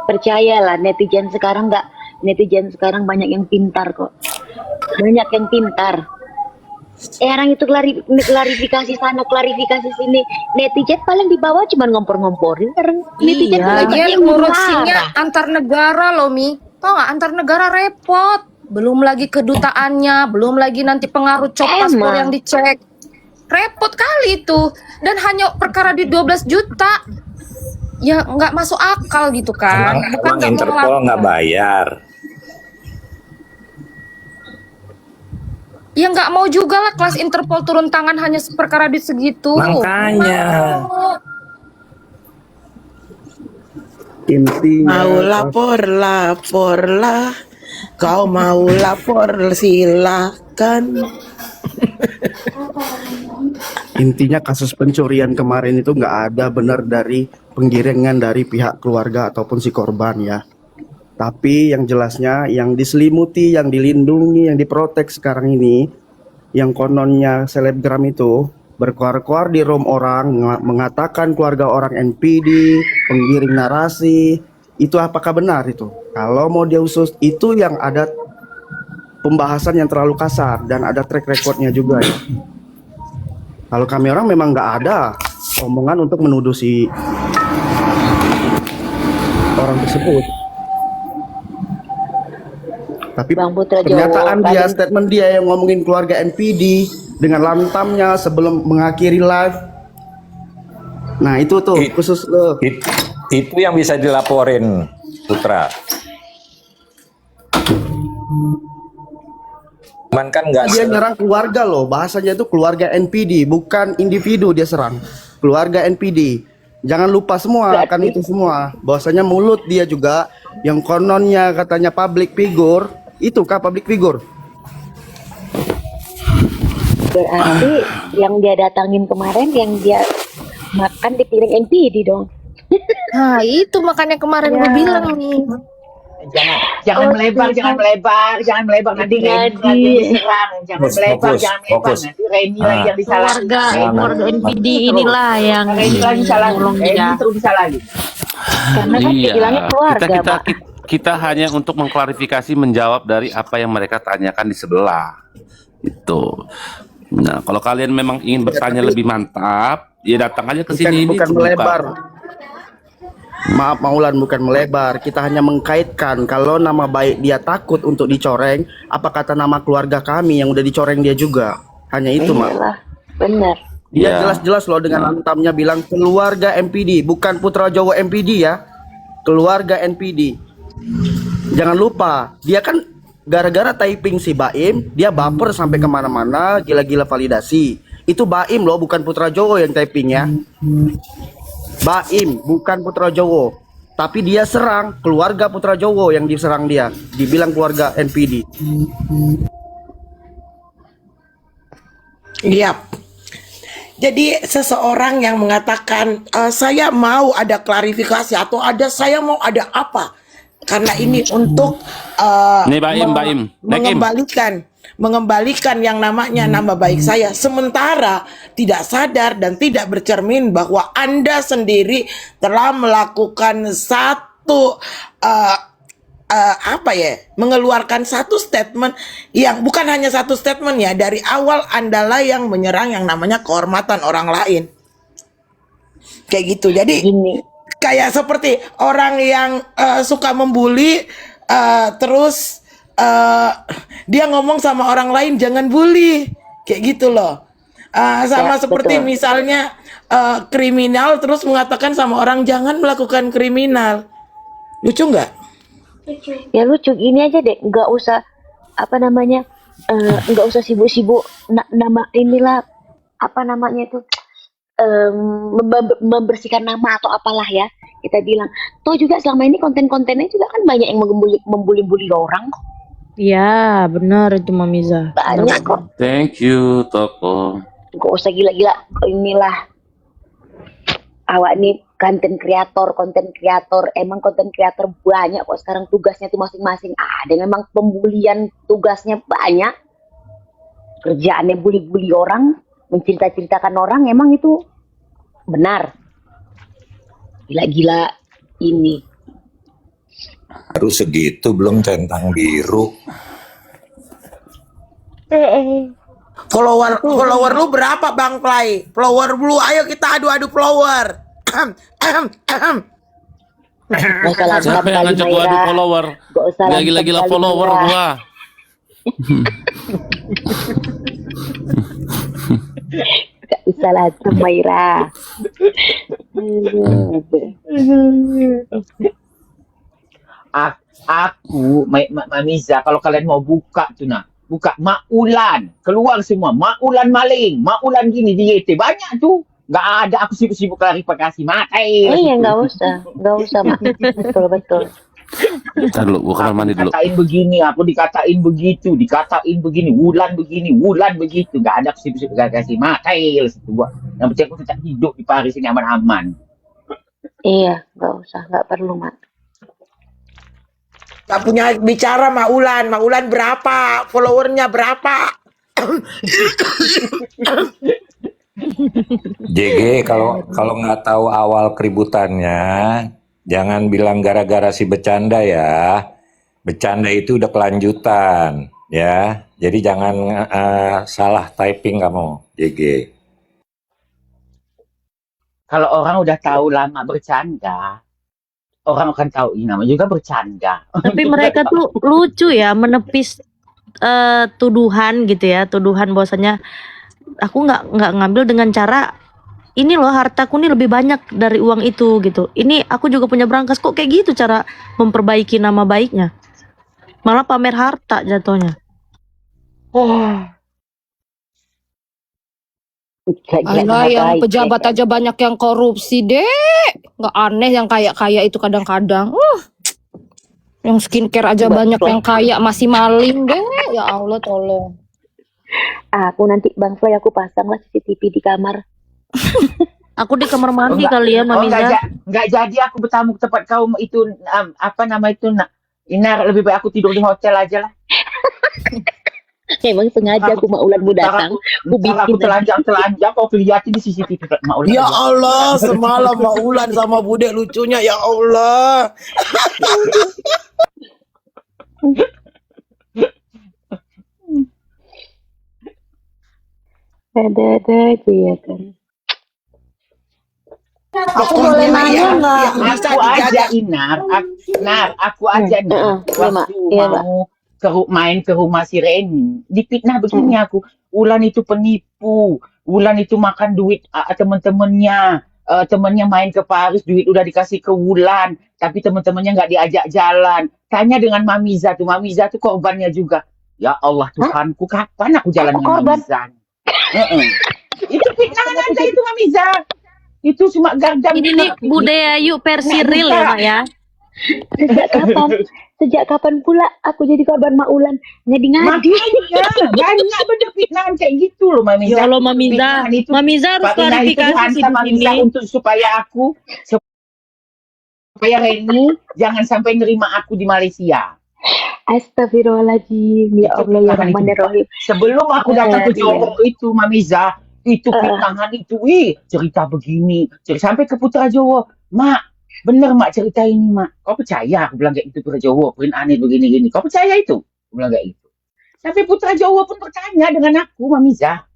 Percayalah netizen sekarang banyak yang pintar kok. Banyak yang pintar. Orang itu klarifikasi sana, klarifikasi sini. Netizen paling di bawah cuma ngompor-ngomporin. Netizen banyak Lagian yang ngurusinnya marah. antar negara loh Mi. Tau gak, antar negara repot. Belum lagi kedutaannya, belum lagi nanti pengaruh paspor yang dicek. Repot kali itu. Dan hanya perkara di 12 juta. Ya nggak masuk akal gitu kan. Emang nggak Interpol melakukan. nggak bayar. Ya nggak mau juga lah kelas Interpol turun tangan hanya perkara di segitu. Makanya. Intinya Mau laporlah. Kau mau lapor silakan. intinya kasus pencurian kemarin itu nggak ada benar dari penggiringan dari pihak keluarga ataupun si korban ya. Tapi yang jelasnya yang diselimuti, yang dilindungi, yang diprotek sekarang ini, yang kononnya selebgram itu berkoar-koar di room orang, mengatakan keluarga orang NPD, penggiring narasi, itu apakah benar itu? Kalau mau diusut itu yang ada pembahasan yang terlalu kasar dan ada track recordnya juga ya. Kalau kami orang memang nggak ada omongan untuk menuduh si orang tersebut. Tapi Bang Putra Jawa, pernyataan dia, paling- statement dia yang ngomongin keluarga NPD dengan lantamnya sebelum mengakhiri live. Nah itu tuh khusus lo. Itu yang bisa dilaporin, Putra. Cuman kan nggak Dia nyerang keluarga loh, bahasanya itu keluarga NPD, bukan individu dia serang. Keluarga NPD. Jangan lupa semua akan itu semua. Bahwasanya mulut dia juga yang kononnya katanya public figure, itu kah public figure? Berarti yang dia datangin kemarin, yang dia makan di piring NPD dong. Nah itu makanya kemarin gue bilang nih. Jangan Oh, melebar, Tuhan. jangan melebar nanti Reni Ngadi-ngadi. lagi yang diserang. Jangan Fokus, melebar, fokus, jangan melebar fokus. nanti Reni lagi yang disalahin. Keluarga NPD inilah yang Reni lagi salah, nolong Reni dia. terus disalahin. Karena kan Iya, bilangnya keluarga, Pak. kita hanya untuk mengklarifikasi, menjawab dari apa yang mereka tanyakan di sebelah. Itu. Nah, kalau kalian memang ingin bertanya lebih mantap, ya datang aja ke sini. Ini bukan terbuka. melebar. Maaf Maulan, bukan melebar. Kita hanya mengkaitkan kalau nama baik dia takut untuk dicoreng, apa kata nama keluarga kami yang udah dicoreng dia juga. Hanya itu, Mak. Iyalah, benar. Dia Ya. jelas-jelas loh dengan antamnya bilang keluarga MPD, bukan Putra Jawa MPD ya. Keluarga NPD. Jangan lupa, dia kan gara-gara typing si Baim, dia baper sampai kemana-mana, gila-gila validasi. Itu Baim loh, bukan Putra Jawa yang typing ya. Baim, bukan Putra Jawa. Tapi dia serang keluarga Putra Jawa yang diserang dia. Dibilang keluarga NPD. Iya. Jadi seseorang yang mengatakan saya mau ada klarifikasi atau saya mau ada apa? Karena ini untuk Nih, Baim. Nekim. mengembalikan yang namanya nama baik saya, sementara tidak sadar dan tidak bercermin bahwa Anda sendiri telah melakukan satu mengeluarkan satu statement yang bukan hanya satu statement ya, dari awal Andalah yang menyerang yang namanya kehormatan orang lain. Kayak gitu. Jadi Gini. kayak seperti orang yang suka membuli, terus dia ngomong sama orang lain jangan bully, kayak gitu loh. Sama Ya, seperti betul. misalnya kriminal terus mengatakan sama orang jangan melakukan kriminal. Lucu nggak? Ya lucu, gini aja deh, nggak usah nggak usah sibuk-sibuk nama inilah apa namanya itu membersihkan nama atau apalah ya kita bilang. Toh juga selama ini konten-kontennya juga kan banyak yang membuli-buli orang kok. Iya, benar itu Mamiza. Banyak kok. Thank you, Toko. Nggak usah gila-gila. Inilah awak nih konten kreator, emang konten kreator banyak kok sekarang tugasnya tuh masing-masing. Ada memang pembulian tugasnya banyak, kerjaannya bully-bully orang, mencerita-ceritakan orang, emang itu benar. Gila-gila ini. Baru segitu belum centang biru. Follower lu berapa Bang Play? Follower lu, ayo kita adu-adu follower. Nggak usah lantap Siapa yang kali, ngajak gua adu Maira. follower? Nggak usah Gila-gila lantap kali, follower Maira. gua. Nggak usah lantap, Maira. Aku, Mamiza, kalau kalian mau buka tuh buka Maulan, keluar semua, Maulan maling, Maulan gini di YT, banyak tuh. Nggak ada aku sibuk-sibuk klarifikasi, makai. Iya, nggak usah, Mak. Betul. Ntar dulu, gua kamar mandi dulu. Dikatain begini, aku dikatain begitu, dikatain begini, Wulan begini, Wulan begitu. Nggak ada aku sibuk-sibuk klarifikasi, makai. Situ gua. Yang penting aku tetap hidup di Paris ini aman-aman. Iya, nggak usah, nggak perlu, Mak. Gak punya bicara Maulan berapa? Followernya berapa? JG kalau nggak tahu awal keributannya, jangan bilang gara-gara si bercanda ya. Bercanda itu udah kelanjutan ya. Jadi jangan salah typing kamu, JG. Kalau orang udah tahu lama bercanda, orang akan tahu ini namanya juga bercanda. Tapi mereka tuh lucu ya, menepis tuduhan gitu ya, tuduhan bahwasanya aku nggak ngambil dengan cara ini loh, hartaku nih lebih banyak dari uang itu gitu. Ini aku juga punya berangkas, kok kayak gitu cara memperbaiki nama baiknya. Malah pamer harta jatuhnya. Gila-gila Alah, nama yang baik, pejabat ya kan? aja banyak yang korupsi, Dek. Nggak aneh yang kaya-kaya itu kadang-kadang. Yang skincare aja banyak yang kaya masih maling, Dek. Ya Allah, tolong. Aku nanti Bang Floy aku pasang lah CCTV di kamar. Aku di kamar mandi Enggak. kali ya, Mamiza. Enggak jadi aku bertamu ke tempat kau itu apa nama itu Inar, lebih baik aku tidur di hotel aja lah. Emang sengaja aku Maulanmu datang. Aku Ntar aku bikin telanjang, kau lihatin di CCTV Mak Ulan Ya aja. Allah, semalam Maulan sama Bude lucunya, ya Allah. ada aja ya kan. Aku boleh nanya nggak? Bisa Aku aja dijaga. Inar, aku aja nih Iya, Mak. waktu Iya, Mak. mau main ke rumah si Reni, dipitnah begini aku. Ulan itu penipu, Ulan itu makan duit temen-temennya, temennya main ke Paris, duit udah dikasih ke Ulan, tapi temen-temennya nggak diajak jalan. Tanya dengan Mamiza tuh korbannya juga. Ya Allah Tuhanku, kapan aku jalan Aku dengan korban? Mamiza? Itu fitnahan aja itu Mamiza. Itu cuma gardam. Ini nih budaya yuk versi real ya Mak ya. Sejak kapan pula aku jadi korban Maulan ngadi-ngadi? Makanya banyak bener fitnahan kayak gitu loh Mamiza. Ya Allah Mamiza, Fitnahan itu, Mamiza harus Pak Ina itu klarifikasi sih dihantam di Mamiza sini. untuk supaya Reni jangan sampai nerima aku di Malaysia. Astagfirullahaladzim, ya Itu Allah ya fitnahan itu. Rahmanir-Rahim. Sebelum aku datang ke Iya. Johor itu Mamiza, itu fitnahan itu, cerita begini, sampai ke Putra Jawa, Mak, bener Mak cerita ini Mak, kau percaya? Aku bilang kayak gitu Putra Jawa, Prin Aneh begini-gini, kau percaya itu? Aku bilang kayak gitu. Sampai Putra Jawa pun bertanya dengan aku, Mamiza,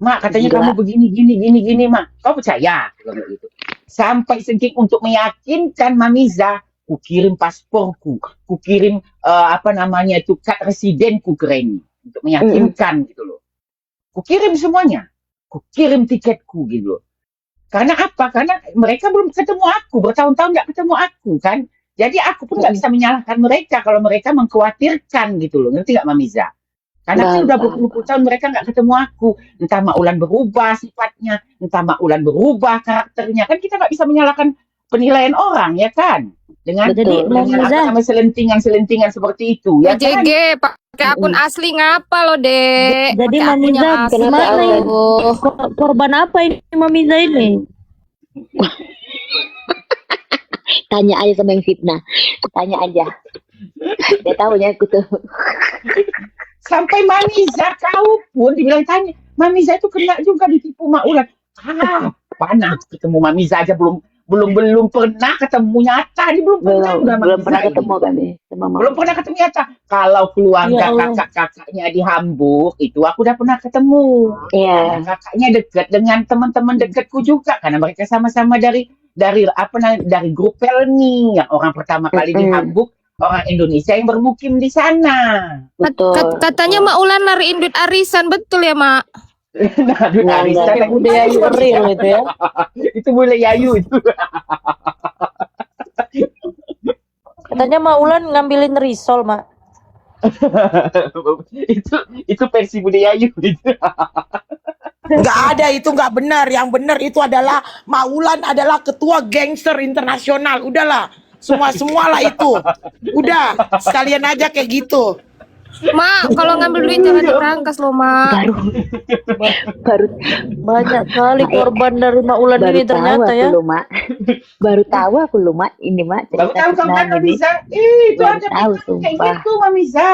Mak katanya Gila. kamu begini, gini, Mak, kau percaya? Aku bilang kayak gitu. Sampai saking untuk meyakinkan Mamiza, ku kirim pasporku, ku kirim kad residenku ke Reni untuk meyakinkan gitu loh. Ku kirim semuanya. Ku kirim tiketku gitu loh. Karena apa? Karena mereka belum ketemu aku, bertahun-tahun nggak ketemu aku kan. Jadi aku pun nggak bisa menyalahkan mereka kalau mereka mengkhawatirkan gitu loh. Ngerti nggak Mamiza? Karena kan udah berpuluh-puluh tahun mereka nggak ketemu aku. Entah Mak Ulan berubah sifatnya, entah Mak Ulan berubah karakternya. Kan kita nggak bisa menyalahkan penilaian orang ya kan? Dengan Jadi Mamiza, selentingan seperti itu ya kan? JG pakai akun asli ngapa lo dek? jadi Pakai akun Mamiza yang asli. gimana ini? Oh. Korban apa ini Mamiza ini? Tanya aja sama yang fitnah. Tanya aja. Dia tahunya aku tuh. Sampai Mamiza kau pun dibilang tanya, Mamiza itu kena juga ditipu Mak Ulan. Panas ketemu Mamiza aja belum pernah ketemu nyata, dia belum pernah udah Belum Mamiza pernah ini. ketemu kami sama Maulan. Belum pernah ketemu nyata. Kalau keluarga Ya Allah. kakak-kakaknya di Hamburg itu aku udah pernah ketemu. Iya. Kakaknya dekat dengan teman-teman dekatku juga karena mereka sama-sama dari grup Pelni yang orang pertama kali di Hamburg, orang Indonesia yang bermukim di sana. Betul. Katanya Mak Ulan lariin duit arisan, betul ya Mak? Nah, duit Nggak, arisan nggak. yang Budaya yuk real itu ya. itu boleh yayu itu. Katanya Maulan ngambilin risol Mak. itu versi budaya yayu itu. Nggak ada, itu nggak benar. Yang benar itu adalah Maulan adalah ketua gangster internasional. Udahlah, semualah itu. Udah, sekalian aja kayak gitu. Mak, kalau ngambil duit jangan diberangkas loh Mak. Baru Banyak kali korban dari Maulan baru ini tahu ternyata aku ya. loh Mak. Baru tahu aku loh Mak. Ini Mak Baru cerita tahu fitnah kapan ini. Mamiza? Itu Baru ada tahu, fitnah kayak sumpah. gitu Mamiza.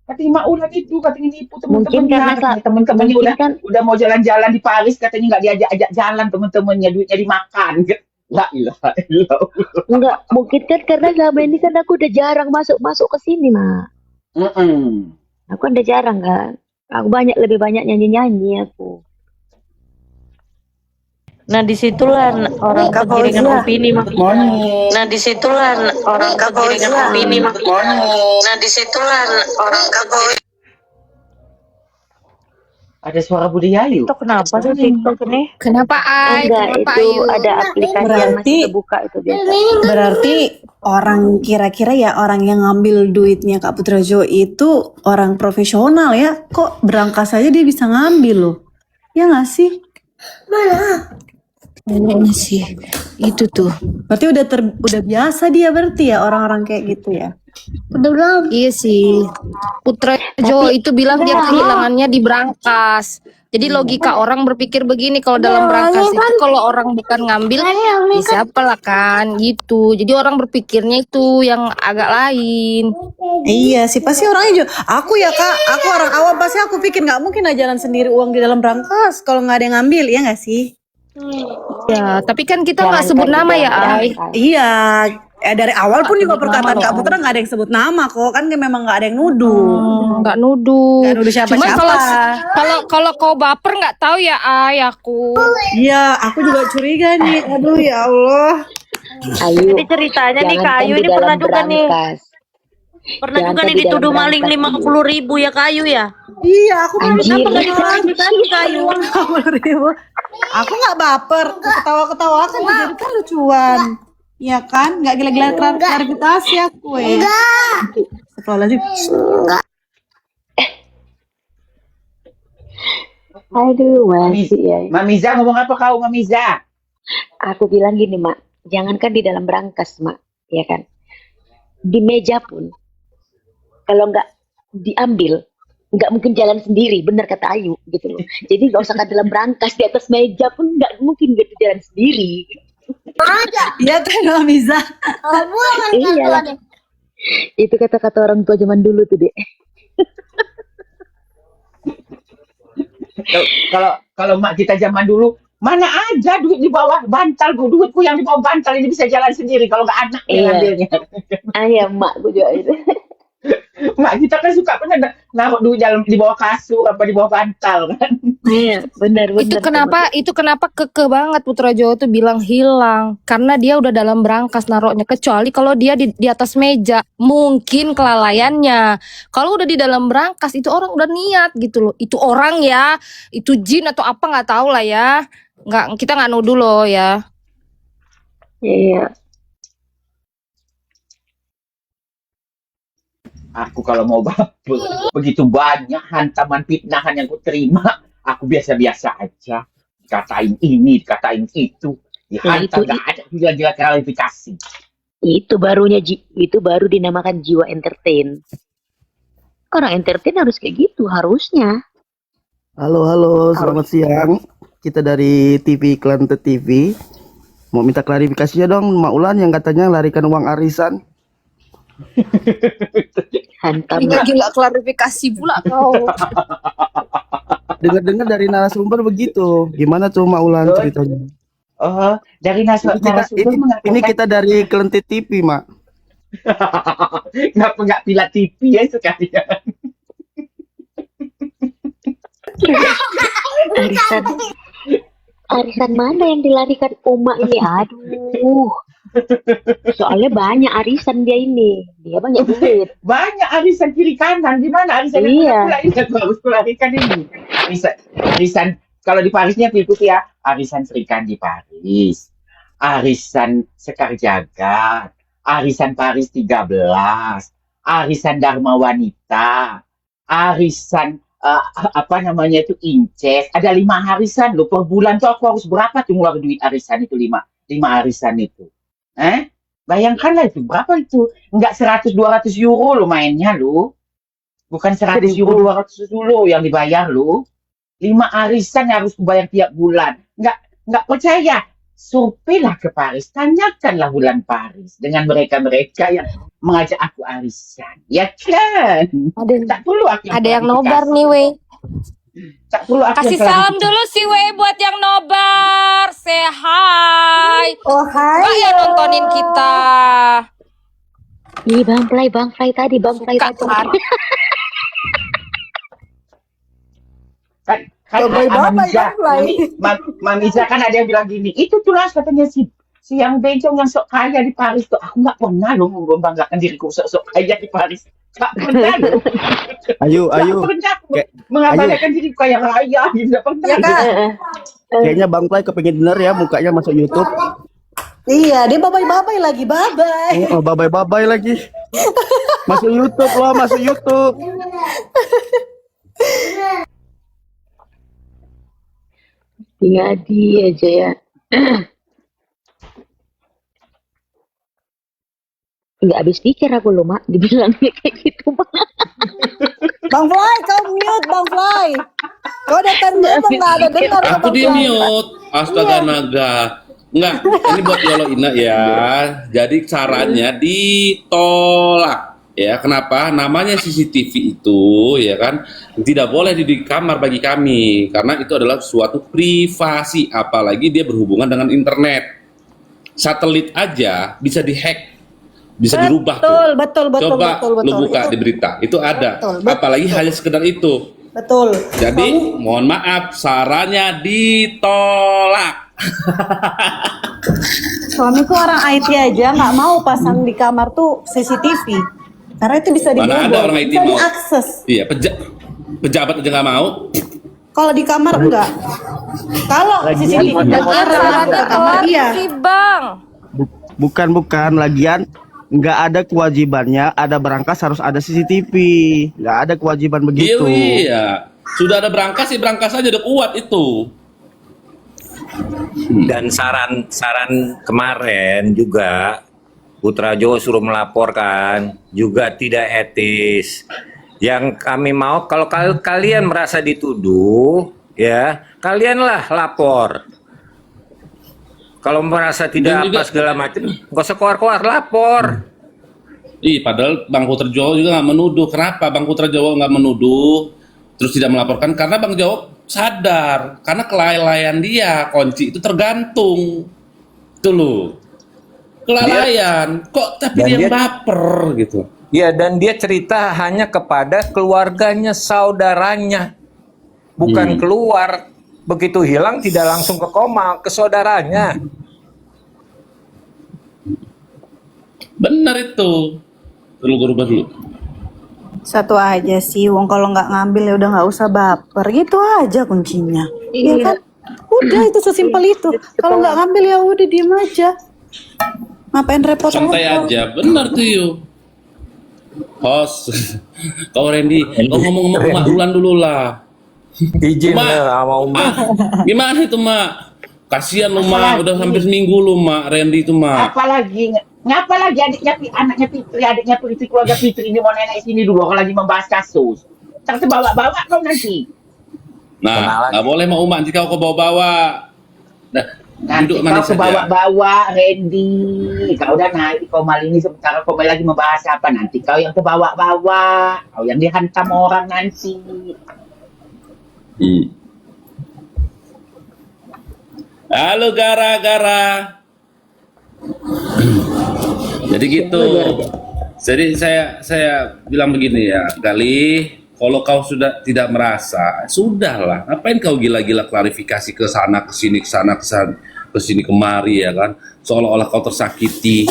Katanya Mak Ulan itu katanya nipu Mungkin karena teman-temannya. Teman-temannya mungkin udah mau jalan-jalan di Paris katanya nggak diajak-ajak jalan teman-temannya, duitnya dimakan. La ilaha illallah. Enggak, mungkin kan karena selama ini kan aku udah jarang masuk ke sini Mak. Aku udah jarang kan. Aku lebih banyak nyanyi aku. Nah disitulah orang kegiringan opini Mak. Nah disitulah orang kegiringan opini Mak. Nah disitulah orang kegiringan. Ada suara budaya yayu. Itu kenapa sih TikTok ini? Kenapa Ay? Enggak, Kenapa itu Ayu? ada aplikasi yang Berarti- masih terbuka itu biasa. Berarti orang kira-kira ya orang yang ngambil duitnya Kak Putrajo itu orang profesional ya. Kok berangkas aja dia bisa ngambil loh. Ya nggak sih? Kayaknya sih. Itu tuh. Berarti udah biasa dia berarti ya orang-orang kayak gitu ya. Iya sih. Putra Jo itu bilang dia kehilangannya di berangkas. Jadi logika orang berpikir begini kalau dalam berangkas itu kalau orang bukan ngambil ya siapa lah kan gitu. Jadi orang berpikirnya itu yang agak lain. Iya sih, pasti orangnya juga. Aku ya kak, aku orang awam pasti aku pikir nggak mungkin lah jalan sendiri uang di dalam berangkas kalau nggak ada yang ngambil, ya nggak sih? Ya, tapi kan kita nggak sebut nama ya, Ay. Iya, dari awal pun juga sebut nama perkataan loh, Kak Ay. Putra nggak ada yang sebut nama kok, kan memang nggak ada yang nuduh. Nggak nuduh. Nggak nuduh Cuman siapa-siapa. kalau kau baper nggak tahu ya, Ay, aku. Iya, aku juga curiga nih. Aduh ya Allah. Ayu, Jadi ceritanya nih Kak jangankan Ayu di ini dalam pernah juga nih. berangkas. Pernah juga Jangankan nih di dalam dituduh maling berangkas. 50.000 ya Kak Ayu ya. Iya, aku Anjir. Kenapa nggak diklarifikasi Kak Ayu? 50.000. Aku nggak baper, ketawa-ketawakan jadi kan lucuan. Iya kan, nggak gila-gila klarifikasi aku ya. Enggak. Astagfirullahaladzim. Aduh, masih ya. Mamiza ngomong apa kau Mamiza? Aku bilang gini, Mak. Jangankan di dalam berangkas, Mak. Ya kan? Di meja pun, kalau nggak diambil, nggak mungkin jalan sendiri. Benar kata Ayu, gitu loh. Jadi nggak usah dalam berangkas, di atas meja pun nggak mungkin gitu jalan sendiri. Iya kan Mamiza. Iya lah. Itu kata-kata orang tua zaman dulu tuh, Dek. Kalau mak kita zaman dulu, mana ada duit di bawah bantal, Bu. Duitku yang di bawah bantal ini bisa jalan sendiri kalau nggak anak yang Iya. ngambilnya. Iya, Mak, gue juga itu. Mak kita kan suka pernah naruh duit di bawah kasur apa di bawah bantal kan. Iya, benar. Itu kenapa kekeh banget Putra Jawa tuh bilang hilang karena dia udah dalam berangkas naruhnya, kecuali kalau dia di atas meja mungkin kelalaiannya. Kalau udah di dalam berangkas itu orang udah niat gitu loh. Itu orang ya, itu jin atau apa nggak tahu lah ya. Kita nggak nuduh loh ya. Iya. Aku kalau mau begitu banyak hantaman fitnahan yang ku terima, aku biasa-biasa aja. Dikatain ini, dikatain itu. Dihantam, itu- nggak ada gila-gila klarifikasi. Itu baru dinamakan jiwa entertain. Orang entertain harus kayak gitu, harusnya. Halo, selamat siang. Kita dari TV Klante TV. Mau minta klarifikasinya dong, Mak Ulan yang katanya larikan uang arisan. Hantam. Gila klarifikasi pula kau. Dengar-dengar dari narasumber begitu. Gimana tuh Mak Ulan ceritanya? Oh, dari narasumber mengatakan Ini kita dari Klante TV, Mak. kenapa nggak pilat TV ya sekalian? Arisan mana yang dilarikan Uma ini? Aduh. Soalnya banyak arisan dia ini. Dia banyak duit. Banyak arisan kiri kanan. Gimana arisan Iya. yang ini aku harus melarikan ini? Arisan kalau di Parisnya ikut ya. Arisan Serikan di Paris. Arisan Sekar Jagad. Arisan Paris 13. Arisan Dharma Wanita. Arisan apa namanya itu Inces. Ada 5 arisan loh per bulan tuh aku harus berapa tuh ngeluarin duit arisan itu 5 arisan itu. Bayangkanlah itu berapa itu? Enggak 100-200 euro lo mainnya lo. Bukan 100 euro 200 euro yang dibayar lo. 5 arisan yang harus dibayar tiap bulan. Enggak percaya. Surveilah ke Paris, tanyakanlah bulan Paris dengan mereka-mereka yang mengajak aku arisan. Ya kan? Tak perlu aku Ada yang nobar nih, weh. Tak perlu aku Kasih yang salam dulu sih, weh, buat yang nobar. Say hi. Oh hai. Mbak yang nontonin kita. Ih, Bang Fly tadi, Bang Fly Suka tadi. kan? Kan Mamiza kan ada yang bilang gini, itu tuh lah katanya si yang bencong yang sok kaya di Paris tuh. Aku nggak pernah loh membanggakan diriku sok kaya di Paris. Nggak pernah loh. Ayu. Nggak pernah aku mengabaikan diriku kaya raya gitu. Nggak pernah. Iya kak. Kayaknya Bang Play kepengen bener ya mukanya masuk YouTube. Iya, dia babai-babai lagi, babai. Oh, bye-bye lagi. Masuk YouTube loh, masuk YouTube. Hati-hati aja ya. Nggak habis pikir aku loh, Mak. Dibilangnya kayak gitu, Mak. Bang Fly, kau mute Bang Fly. Kau datang dia emang nggak ada dengar Aku Abang di Fly. mute. Astaga naga. Enggak, ini buat Yolo Ina ya. Jadi caranya ditolak. Ya, kenapa? Namanya CCTV itu ya kan tidak boleh di kamar bagi kami karena itu adalah suatu privasi apalagi dia berhubungan dengan internet. Satelit aja bisa dihack, bisa dirubah tuh. Betul, Coba betul. lu buka Itu di berita, itu ada. Betul. Apalagi hanya sekedar itu. betul. Jadi mohon maaf, sarannya ditolak. Suamiku orang IT aja nggak mau pasang di kamar tuh CCTV karena itu bisa Mana ada dibobol, orang IT bisa mau? diakses. Iya, pejabat aja nggak mau. Kalau di kamar enggak. Kalau CCTV Lagian kamar sarannya ke kamar telat dia. sih bang. Bukan lagian nggak ada kewajibannya ada berangkas harus ada CCTV, nggak ada kewajiban begitu. Iya, sudah ada berangkas sih berangkas aja udah kuat itu. Dan saran kemarin juga Putra Jawa suruh melaporkan juga tidak etis. Yang kami mau kalau kalian merasa dituduh ya kalianlah lapor. Kalau merasa Dan tidak juga- apa segala macam, nggak usah keluar-keluar lapor. Padahal Bang Putra Jawa juga nggak menuduh. Kenapa Bang Putra Jawa nggak menuduh, terus tidak melaporkan? Karena Bang Jawa sadar, karena kelalaian dia, kunci itu tergantung. Itu loh. Kelalaian. Kok tapi Dan dia dia- baper gitu. Ya, dan dia cerita hanya kepada keluarganya, saudaranya, bukan keluar. Begitu hilang tidak langsung ke koma, ke saudaranya. Benar itu. Perlu gue rubah dulu. Satu aja sih, wong kalau nggak ngambil ya udah nggak usah baper, gitu aja kuncinya. Iya kan? Udah itu sesimpel itu. Kalau nggak ngambil ya udah diem aja. Ngapain repot-repot? Santai aja, benar tuh yuk. Host, kau Randy, kau ngomong-ngomong Mak Rulan dulu lah. Izin Mak. sama Mak. Gimana itu Mak? Kasihan lu Mak, udah hampir seminggu lu Mak, Randy itu Mak. Apalagi ngapa lagi anaknya Fitri, adiknya Fitri, keluarga Fitri ini mau nenek sini dulu kalau lagi membahas kasus. Ntar bawa-bawa kau nanti. Nah, nggak boleh mau Mak jika kau bawa-bawa. Nah, Nanti duduk kau manis ke saja. bawa-bawa, Randy. Kau udah naik Komal ini sementara Komal lagi membahas apa nanti? Kau yang ke bawa-bawa, kau yang dihantam orang nanti. Halo gara-gara. Jadi gitu. Jadi saya bilang begini ya, kali kalau kau sudah tidak merasa, sudahlah. Ngapain kau gila-gila klarifikasi ke sana, ke sini, ke sana, ke sini kemari ya kan? Seolah-olah kau tersakiti.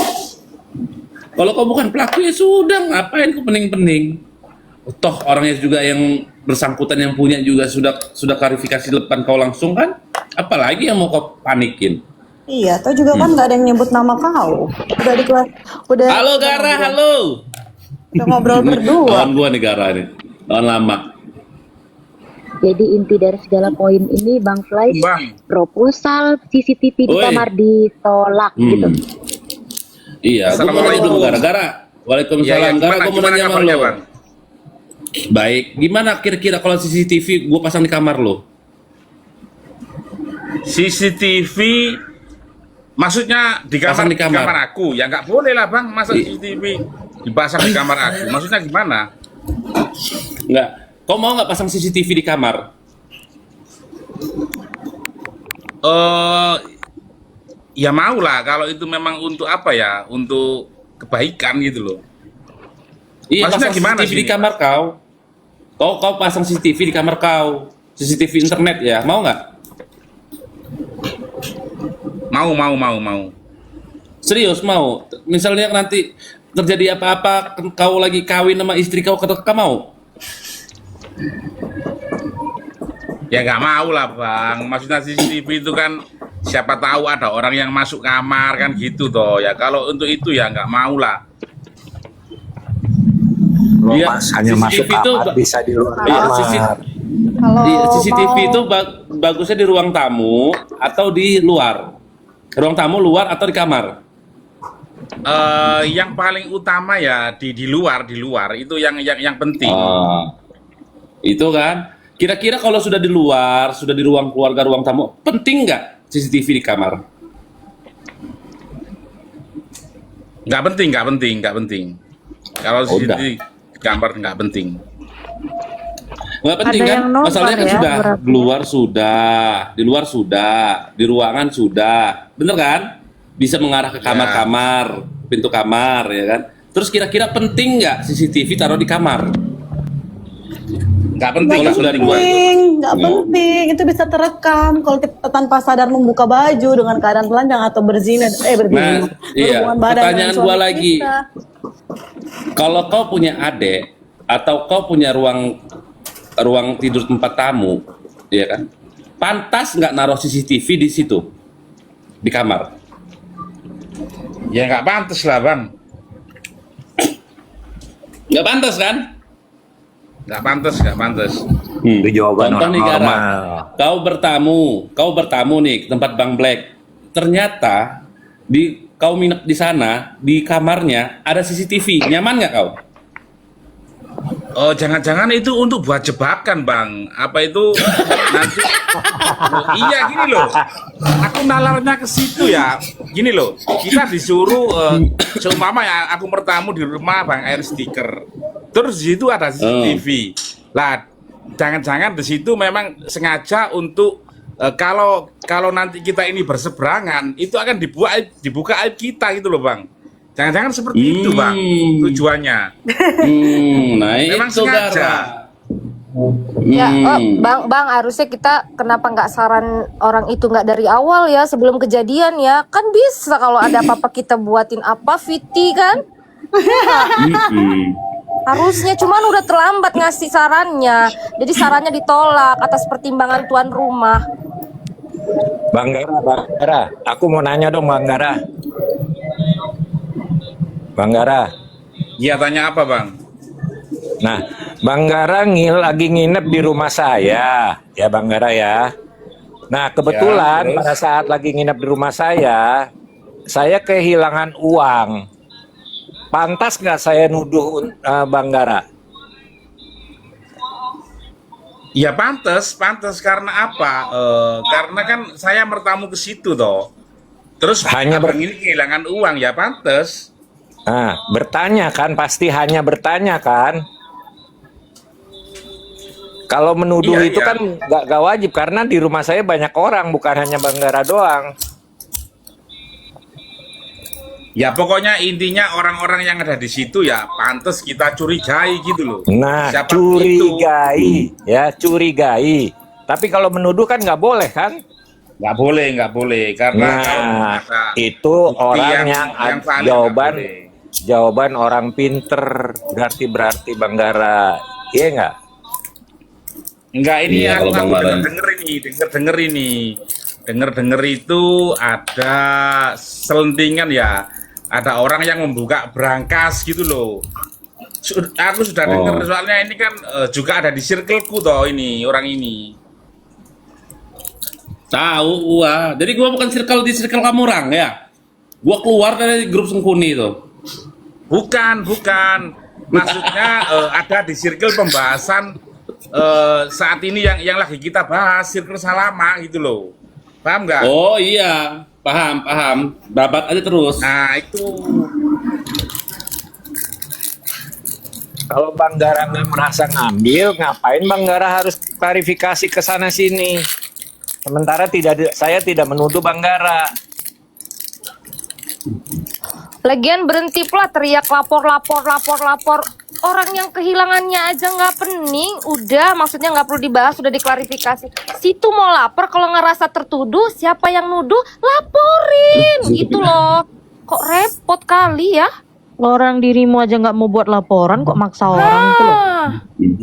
Kalau kau bukan pelaku ya sudah, ngapain kau pening-pening? Toh orangnya juga yang bersangkutan yang punya juga sudah klarifikasi di depan kau langsung kan? Apalagi yang mau kau panikin? Iya, atau juga kan nggak ada yang nyebut nama kau. Udah di kelas, udah. Halo Gara, halo. Udah ngobrol berdua. Kawan gua nih Gara nih, kawan lama. Jadi inti dari segala poin ini Bang Fly, proposal CCTV di Oi. kamar ditolak gitu. Iya, gua mau nanya dulu Gara. Waalaikumsalam. Gara, gua mau nanya sama lo. Baik, gimana kira-kira kalau CCTV gua pasang di kamar lo? CCTV maksudnya di Pasang kamar, di kamar. aku ya nggak boleh lah bang, masa CCTV dipasang di kamar aku, maksudnya gimana? Enggak. Kau mau nggak pasang CCTV di kamar? Ya mau lah kalau itu memang untuk apa ya, untuk kebaikan gitu loh. Iya, Maksudnya pasang gimana CCTV sih? di kamar kau. Kau pasang CCTV di kamar kau. CCTV internet ya, mau nggak? Mau. Serius mau? Misalnya nanti terjadi apa-apa, kau lagi kawin sama istri kau, kau mau? Ya nggak mau lah bang, maksudnya CCTV itu kan siapa tahu ada orang yang masuk kamar kan gitu toh ya, kalau untuk itu ya nggak mau lah. Iya, Mas, hanya masuk CCTV itu kamar, bisa di luar Iya, kamar. Kalau Iya, CCTV mau- itu bagusnya di ruang tamu atau di luar? Ruang tamu luar atau di kamar? Yang paling utama ya di luar itu yang penting. Itu kan. Kira-kira kalau sudah di luar, sudah di ruang keluarga, ruang tamu, penting nggak CCTV di kamar? Nggak penting, nggak penting, nggak penting. Kalau Oh, udah. di kamar nggak penting. Nggak penting Ada kan? yang nobar Masalahnya kan ya, sudah berarti. di luar sudah, di ruangan sudah, bener kan? Bisa mengarah ke kamar-kamar, pintu kamar, ya kan? Terus kira-kira penting nggak CCTV taruh di kamar? Nggak penting. Kalau sudah di luar itu. Nggak penting, itu bisa terekam kalau kita tanpa sadar membuka baju dengan keadaan telanjang atau berzina, Nah, iya. berhubungan badan dengan Pertanyaan gua suami lagi. kita. Kalau kau punya adik atau kau punya ruang tidur tempat tamu, ya kan? Pantas nggak naruh CCTV di situ, di kamar? Ya nggak pantas lah bang. Nggak pantas kan? Nggak pantas, nggak pantas. Itu jawaban Contoh orang nih Gara, normal. kau bertamu nih ke tempat Bang Black. Ternyata kau nginep di sana, di kamarnya ada CCTV. Nyaman nggak kau? Oh, jangan-jangan itu untuk buat jebakan, Bang. Apa itu nanti? Oh, iya, gini loh. Aku nalarnya ke situ ya. Gini loh. Kita disuruh seumpama ya aku bertamu di rumah Bang Air Stiker. Terus di situ ada CCTV. Lah, jangan-jangan di situ memang sengaja untuk kalau nanti kita ini berseberangan, itu akan dibuka aib kita gitu loh, Bang. Jangan-jangan seperti itu, Bang, tujuannya. Nah Memang itu sengaja. Gara. Ya, bang, harusnya kita kenapa nggak saran orang itu nggak dari awal ya, sebelum kejadian ya? Kan bisa kalau ada apa-apa kita buatin apa, Viti kan? Harusnya, cuman udah terlambat ngasih sarannya. Jadi sarannya ditolak atas pertimbangan tuan rumah. Bang Gara, aku mau nanya dong Bang Gara. Bang Gara. Iya, tanya apa, Bang? Nah, Bang Gara lagi nginep di rumah saya, ya Bang Gara ya. Nah, kebetulan Ya, terus? pada saat lagi nginep di rumah saya kehilangan uang. Pantas nggak saya nuduh Bang Gara? Ya pantas karena apa? Karena kan saya bertamu ke situ toh. Terus Hanya abang ini kehilangan uang, ya pantas. Nah, bertanya kan, pasti hanya bertanya kan. Kalau menuduh Iya, itu iya. kan nggak wajib karena di rumah saya banyak orang, bukan hanya Bang Gara doang. Ya pokoknya intinya orang-orang yang ada di situ ya pantas kita curigai gitu loh. Nah, Siapa curigai, ya curigai. Tapi kalau menuduh kan nggak boleh kan? Nggak boleh karena kalau Nah, ternyata itu bukti orang yang valid nggak jawaban boleh. jawaban orang pinter, berarti Bang Gara, iya nggak? Enggak, ini Iya, aku kalau Bang Maren. denger itu ada selentingan ya. Ada orang yang membuka brankas gitu loh. Aku sudah dengar soalnya ini kan juga ada di circleku toh ini orang ini. Tahu gua. Jadi gua bukan di circle kamu orang ya. Gua keluar dari grup Sengkuni itu. Bukan. Maksudnya ada di circle pembahasan saat ini yang lagi kita bahas, circle Salama gitu loh. Paham nggak? Oh iya, paham. Babat aja terus. Nah itu. Kalau Bang Gara nggak merasa ngambil, ngapain Bang Gara harus klarifikasi ke sana sini? Sementara saya tidak menuduh Bang Gara. Lagian berhenti pula teriak lapor. Orang yang kehilangannya aja nggak pening, udah maksudnya nggak perlu dibahas, sudah diklarifikasi. Situ mau lapor, kalau ngerasa tertuduh, siapa yang nuduh, laporin, gitu loh. Kok repot kali ya? Orang dirimu aja nggak mau buat laporan kok maksa orang itu loh.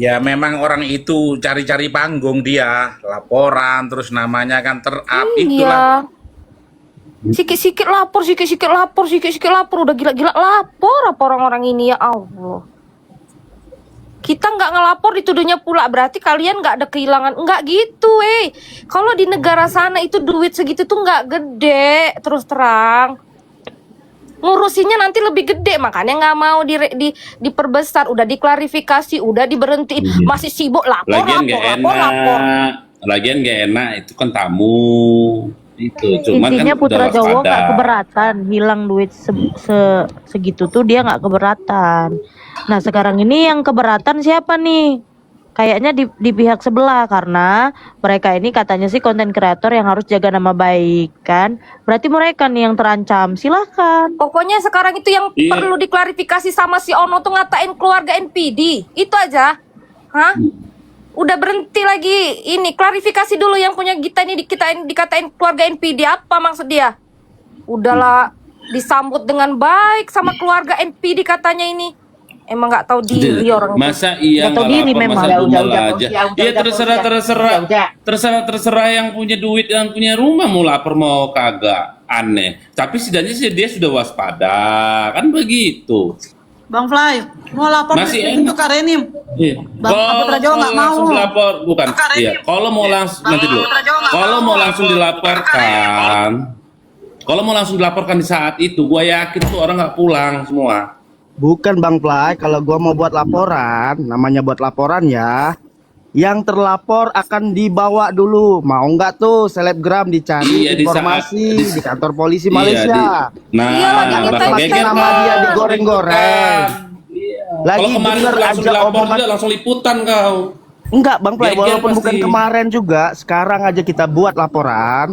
Ya memang orang itu cari-cari panggung dia, laporan terus namanya kan ter-up itulah. Iya. Sikit-sikit lapor, udah gila-gila lapor apa orang-orang ini, ya Allah. Kita nggak ngelapor dituduhnya pula, berarti kalian nggak ada kehilangan, nggak gitu, Kalau di negara sana itu duit segitu tuh nggak gede, terus terang. ngurusinnya nanti lebih gede, makanya nggak mau diperbesar. Udah diklarifikasi, udah diberhentiin, masih sibuk lapor, Lagian nggak enak, lagian nggak enak itu kan tamu itu. Cuman Intinya kan Putra udah Jawa nggak waspada. keberatan, hilang duit segitu tuh dia nggak keberatan. Nah sekarang ini yang keberatan siapa nih? Kayaknya di pihak sebelah, karena mereka ini katanya sih konten kreator yang harus jaga nama baik kan. Berarti mereka nih yang terancam. Silahkan. Pokoknya sekarang itu yang Iya. perlu diklarifikasi sama si Ono tuh ngatain keluarga NPD. Itu aja. Hah? Udah berhenti lagi ini. Klarifikasi dulu yang punya kita ini dikatain keluarga NPD. Apa maksud dia? Udahlah disambut dengan baik sama keluarga NPD katanya ini. Emang nggak tahu diri orang itu. Masa iya Nggak tahu nggak diri lapor, memang. masa Udah, gombal udah, aja. Fauzia, udah, Iya Fauzia. terserah yang punya duit, yang punya rumah mau lapor mau kagak, aneh. Tapi setidaknya sih dia sudah waspada, kan begitu. Bang Fly, mau lapor Masih itu enak. Kak Renim. Iya. Bang Putra Jawa nggak mau. langsung dilapor, bukan? Iya. Kalau mau langsung nanti dulu. Kalau mau langsung dilaporkan, kalau mau langsung dilaporkan di saat itu, gua yakin tuh orang nggak pulang semua. Bukan Bang Play, kalau gua mau buat laporan, namanya buat laporan ya. Yang terlapor akan dibawa dulu. Mau nggak tuh selebgram dicari Iya, di informasi saat- di kantor polisi Iya, Malaysia. nah, Iya, lagi bakal kita geger ikutan. Nama dia digoreng-goreng. Lagi Kalau kemarin denger langsung aja dilapor omongan. juga langsung liputan kau. Enggak Bang Play, Geger walaupun bukan pasti. kemarin juga, sekarang aja kita buat laporan.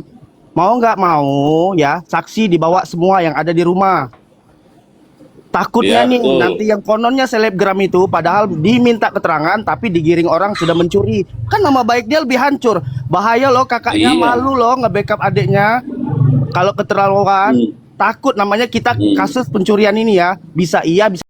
Mau nggak mau ya, saksi dibawa semua yang ada di rumah. Takutnya Iya, nih betul. nanti yang kononnya selebgram itu padahal diminta keterangan tapi digiring orang sudah mencuri. Kan nama baik dia lebih hancur. Bahaya loh, kakaknya Iya. malu loh nge-backup adiknya. Kalau keterlaluan, takut namanya kita kasus pencurian ini ya. Bisa iya bisa